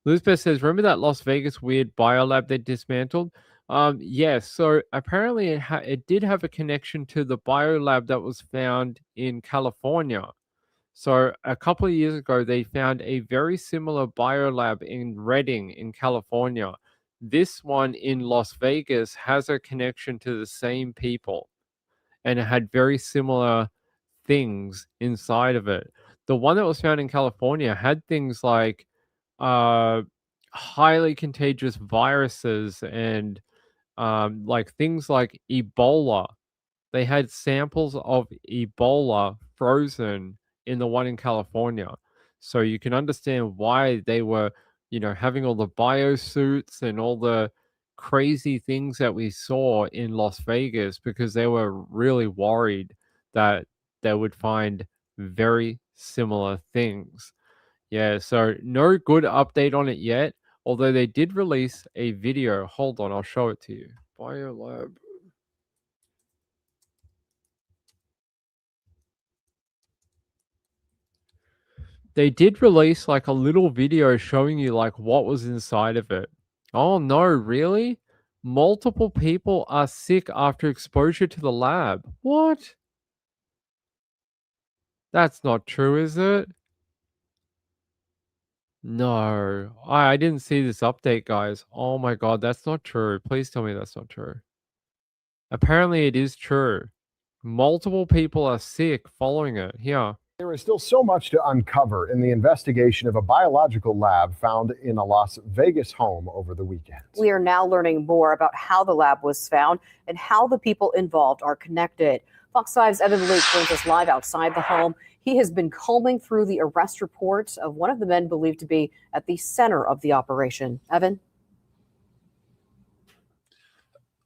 Elizabeth says, remember that Las Vegas weird biolab they dismantled? Yes. So apparently it did have a connection to the biolab that was found in California. So a couple of years ago, they found a very similar biolab in Redding in California. This one in Las Vegas has a connection to the same people, and it had very similar things inside of it. The one that was found in California had things like highly contagious viruses and like things like Ebola. They had samples of Ebola frozen in the one in California. So you can understand why they were, having all the biosuits and all the crazy things that we saw in Las Vegas, because they were really worried that they would find very similar things. Yeah, so no good update on it yet, although they did release a video. Hold on, I'll show it to you. Biolab. They did release like a little video showing you like what was inside of it. Oh no, really? Multiple people are sick after exposure to the lab. What? That's not true, is it? No, I didn't see this update, guys. Oh my god, that's not true. Please tell me that's not true. Apparently it is true. Multiple people are sick following it. Here. There is still so much to uncover in the investigation of a biological lab found in a Las Vegas home over the weekend. We are now learning more about how the lab was found and how the people involved are connected. Fox 5's Evan Luke joins us live outside the home. He has been combing through the arrest report of one of the men believed to be at the center of the operation. Evan?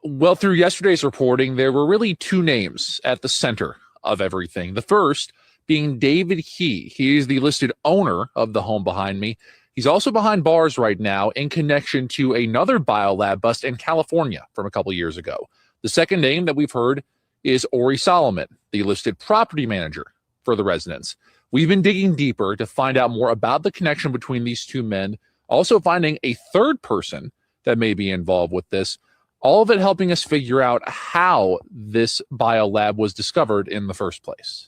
Well, through yesterday's reporting, there were really two names at the center of everything. The first being David He. He is the listed owner of the home behind me. He's also behind bars right now in connection to another biolab bust in California from a couple years ago. The second name that we've heard is Ori Solomon, the listed property manager for the residence. We've been digging deeper to find out more about the connection between these two men, also finding a third person that may be involved with this. All of it helping us figure out how this biolab was discovered in the first place.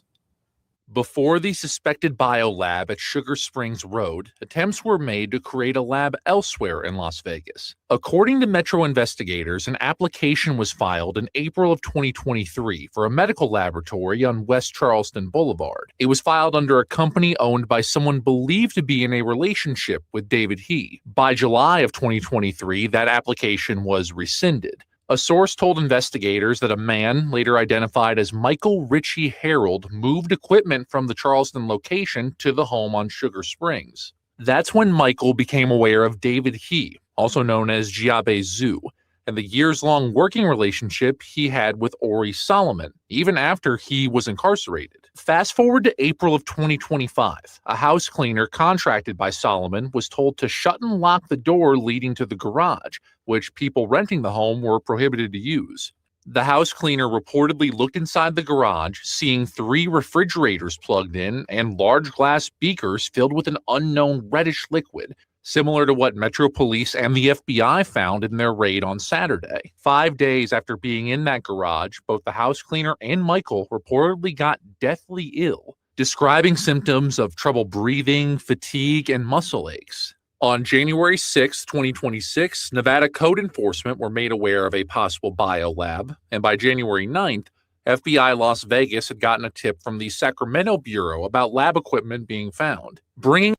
Before the suspected biolab at Sugar Springs Road, attempts were made to create a lab elsewhere in Las Vegas. According to Metro investigators, an application was filed in April of 2023 for a medical laboratory on West Charleston Boulevard. It was filed under a company owned by someone believed to be in a relationship with David He. By July of 2023, that application was rescinded. A source told investigators that a man, later identified as Michael Ritchie Harold, moved equipment from the Charleston location to the home on Sugar Springs. That's when Michael became aware of David He, also known as Giabe Zhu, and the years-long working relationship he had with Ori Solomon, even after he was incarcerated. Fast forward to April of 2025. A house cleaner contracted by Solomon was told to shut and lock the door leading to the garage, which people renting the home were prohibited to use. The house cleaner reportedly looked inside the garage, seeing 3 refrigerators plugged in and large glass beakers filled with an unknown reddish liquid, similar to what Metro Police and the FBI found in their raid on Saturday. 5 days after being in that garage, both the house cleaner and Michael reportedly got deathly ill, describing symptoms of trouble breathing, fatigue, and muscle aches. On January 6, 2026, Nevada code enforcement were made aware of a possible biolab, and by January 9th, FBI Las Vegas had gotten a tip from the Sacramento Bureau about lab equipment being found, bringing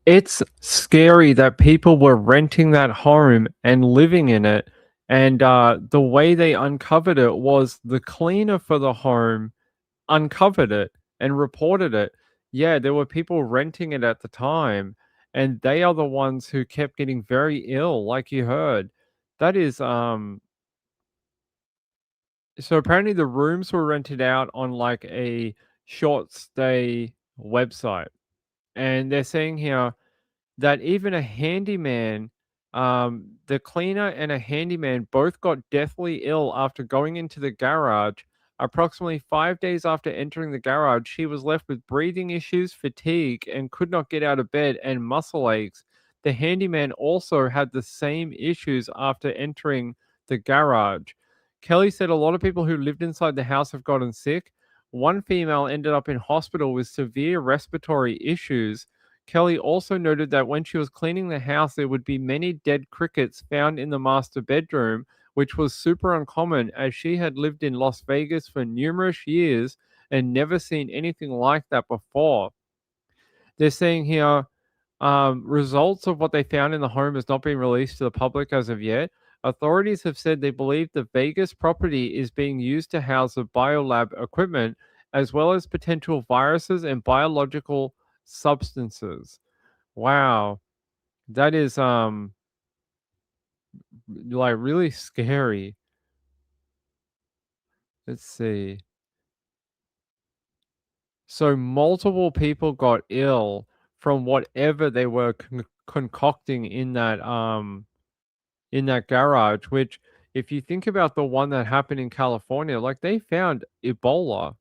It's scary that people were renting that home and living in it, and the way they uncovered it was the cleaner for the home uncovered it and reported it. Yeah, there were people renting it at the time, and they are the ones who kept getting very ill, like you heard. That is so apparently the rooms were rented out on like a short stay website. And they're saying here that even a handyman, the cleaner and a handyman both got deathly ill after going into the garage. Approximately 5 days after entering the garage, she was left with breathing issues, fatigue, and could not get out of bed, and muscle aches. The handyman also had the same issues after entering the garage. Kelly said a lot of people who lived inside the house have gotten sick. One female ended up in hospital with severe respiratory issues. Kelly also noted that when she was cleaning the house, there would be many dead crickets found in the master bedroom, which was super uncommon as she had lived in Las Vegas for numerous years and never seen anything like that before. They're saying here, results of what they found in the home has not been released to the public as of yet. Authorities have said they believe the Vegas property is being used to house the Biolab equipment, as well as potential viruses and biological substances. Wow. That is like really scary. Let's see. So multiple people got ill from whatever they were concocting in that garage, which if you think about the one that happened in California, like they found Ebola.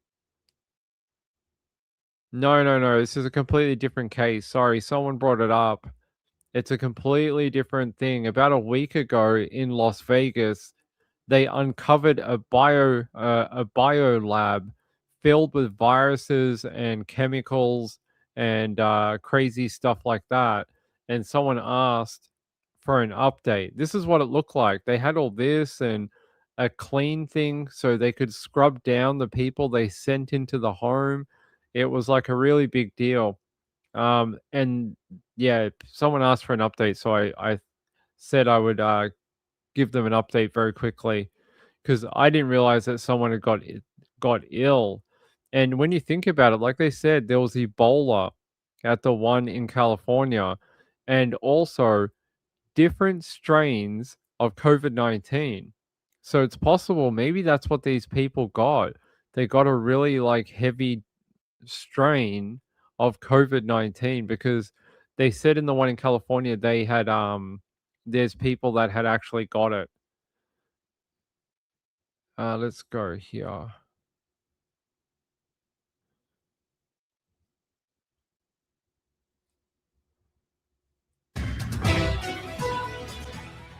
No. This is a completely different case. Sorry, someone brought it up. It's a completely different thing. About a week ago in Las Vegas, they uncovered a biolab filled with viruses and chemicals and crazy stuff like that. And someone asked for an update. This is what it looked like. They had all this and a clean thing so they could scrub down the people they sent into the home. It was like a really big deal. And yeah, someone asked for an update, so I said I would give them an update very quickly because I didn't realize that someone had got ill. And when you think about it, like they said, there was Ebola at the one in California, and also different strains of COVID-19. So it's possible maybe that's what these people got. They got a really like heavy strain of COVID-19 because they said in the one in California they had there's people that had actually got it. Let's go here.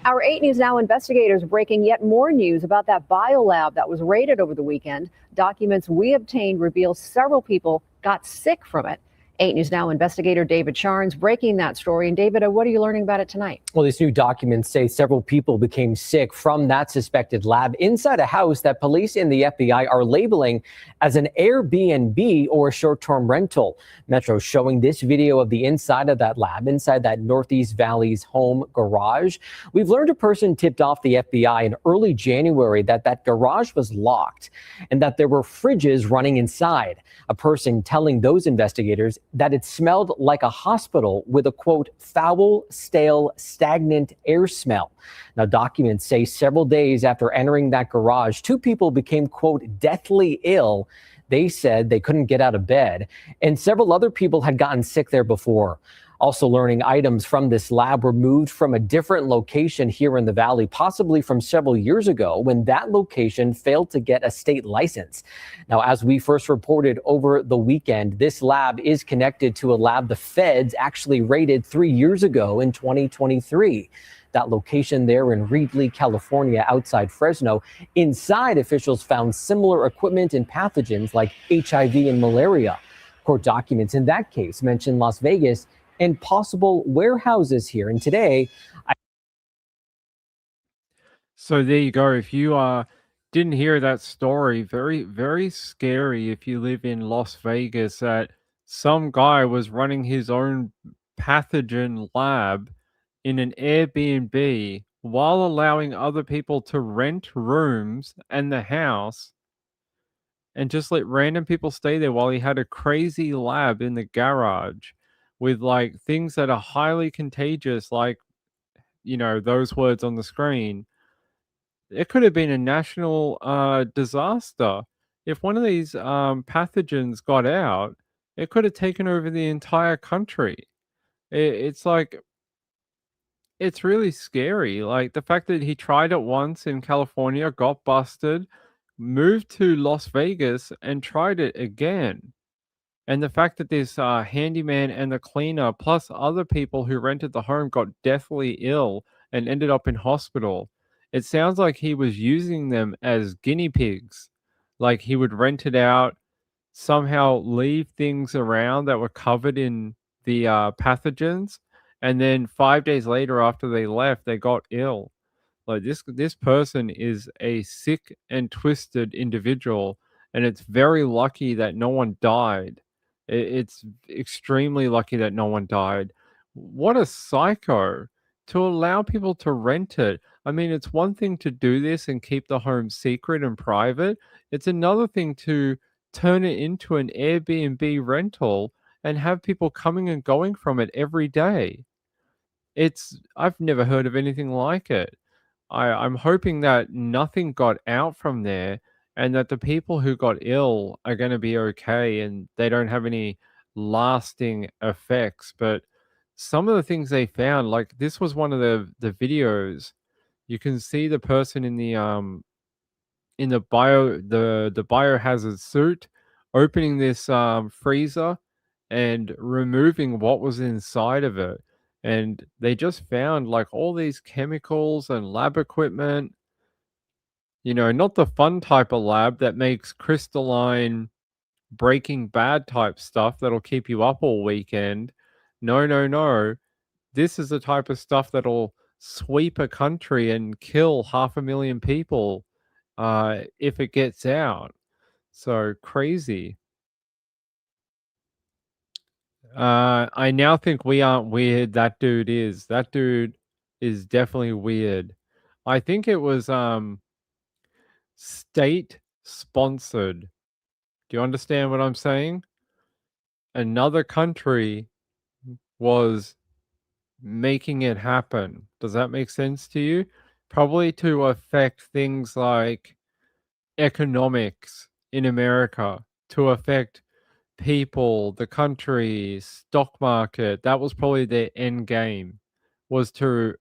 Our 8 News Now investigators breaking yet more news about that biolab that was raided over the weekend. Documents we obtained reveal several people got sick from it. 8 News Now investigator David Charnes breaking that story. And David, what are you learning about it tonight? Well, these new documents say several people became sick from that suspected lab inside a house that police and the FBI are labeling as an Airbnb or a short-term rental. Metro showing this video of the inside of that lab, inside that Northeast Valley's home garage. We've learned a person tipped off the FBI in early January that that garage was locked and that there were fridges running inside. A person telling those investigators that it smelled like a hospital with a, quote, foul, stale, stagnant air smell. Now, documents say several days after entering that garage, 2 people became, quote, deathly ill. They said they couldn't get out of bed, and several other people had gotten sick there before. Also learning items from this lab were moved from a different location here in the valley, possibly from several years ago when that location failed to get a state license. Now, as we first reported over the weekend, this lab is connected to a lab the feds actually raided 3 years ago in 2023. That location there in Reedley, California, outside Fresno. Inside, officials found similar equipment and pathogens like HIV and malaria. Court documents in that case mention Las Vegas and possible warehouses here. And today, So there you go. If you didn't hear that story, very, very scary if you live in Las Vegas, that some guy was running his own pathogen lab in an Airbnb while allowing other people to rent rooms and the house and just let random people stay there while he had a crazy lab in the garage with like things that are highly contagious, like, you know, those words on the screen. It could have been a national disaster. If one of these pathogens got out, it could have taken over the entire country. It's like, it's really scary. Like the fact that he tried it once in California, got busted, moved to Las Vegas and tried it again. And the fact that this handyman and the cleaner, plus other people who rented the home, got deathly ill and ended up in hospital. It sounds like he was using them as guinea pigs. Like he would rent it out somehow leave things around that were covered in the pathogens, and then 5 days later after they left, they got ill. Like this person is a sick and twisted individual, and it's very lucky that no one died. It's extremely lucky that no one died. What a psycho to allow people to rent it. I mean, it's one thing to do this and keep the home secret and private. It's another thing to turn it into an Airbnb rental and have people coming and going from it every day. I've never heard of anything like it. I'm hoping that nothing got out from there and that the people who got ill are going to be okay and they don't have any lasting effects. But some of the things they found, like this was one of the videos. You can see the person in the biohazard suit opening this freezer and removing what was inside of it. And they just found like all these chemicals and lab equipment, not the fun type of lab that makes crystalline Breaking Bad type stuff that'll keep you up all weekend. No, no, no. This is the type of stuff that'll sweep a country and kill 500,000 people if it gets out. So crazy. I now think we aren't weird. That dude is. That dude is definitely weird. I think it was state sponsored. Do you understand what I'm saying? Another country was making it happen. Does that make sense to you? Probably to affect things like economics in America, to affect people, the country, stock market. That was probably their end game, was to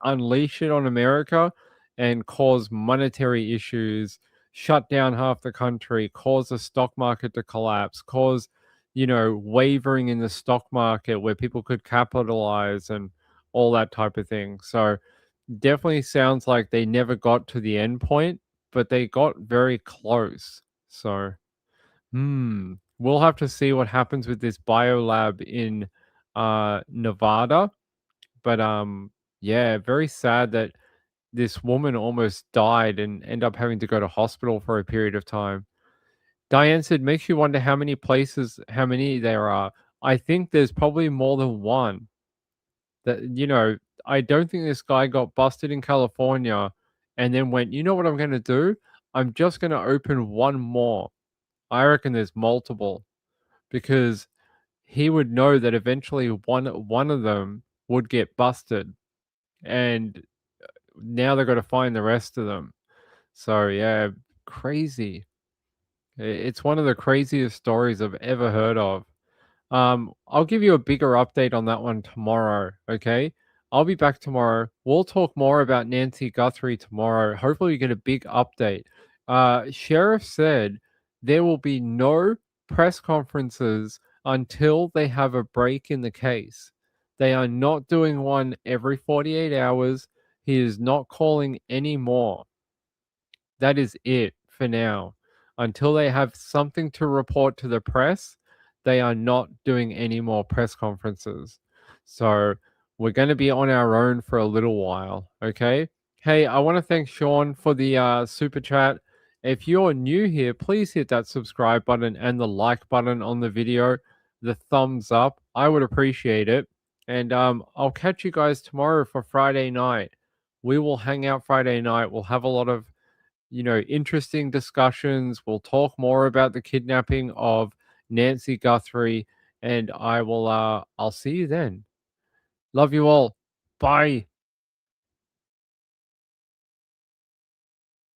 unleash it on America and cause monetary issues, shut down half the country, cause the stock market to collapse, cause wavering in the stock market where people could capitalize and all that type of thing. So definitely sounds like they never got to the end point, but they got very close. So we'll have to see what happens with this biolab in Nevada. But yeah, very sad that this woman almost died and end up having to go to hospital for a period of time. Diane said, makes you wonder how many there are. I think there's probably more than one. That I don't think this guy got busted in California and then went, you know what I'm going to do? I'm just going to open one more. I reckon there's multiple, because he would know that eventually one of them would get busted, and now they've got to find the rest of them. So yeah, crazy. It's one of the craziest stories I've ever heard of. I'll give you a bigger update on that one tomorrow, okay? I'll be back tomorrow. We'll talk more about Nancy Guthrie tomorrow. Hopefully you get a big update. Sheriff said there will be no press conferences until they have a break in the case. They are not doing one every 48 hours. He is not calling any more. That is it for now. Until they have something to report to the press, they are not doing any more press conferences. So we're going to be on our own for a little while, okay? Hey, I want to thank Sean for the super chat. If you're new here, please hit that subscribe button and the like button on the video, the thumbs up. I would appreciate it. And I'll catch you guys tomorrow for Friday night. We will hang out Friday night. We'll have a lot of interesting discussions. We'll talk more about the kidnapping of Nancy Guthrie, and I'll see you then. Love you all. Bye.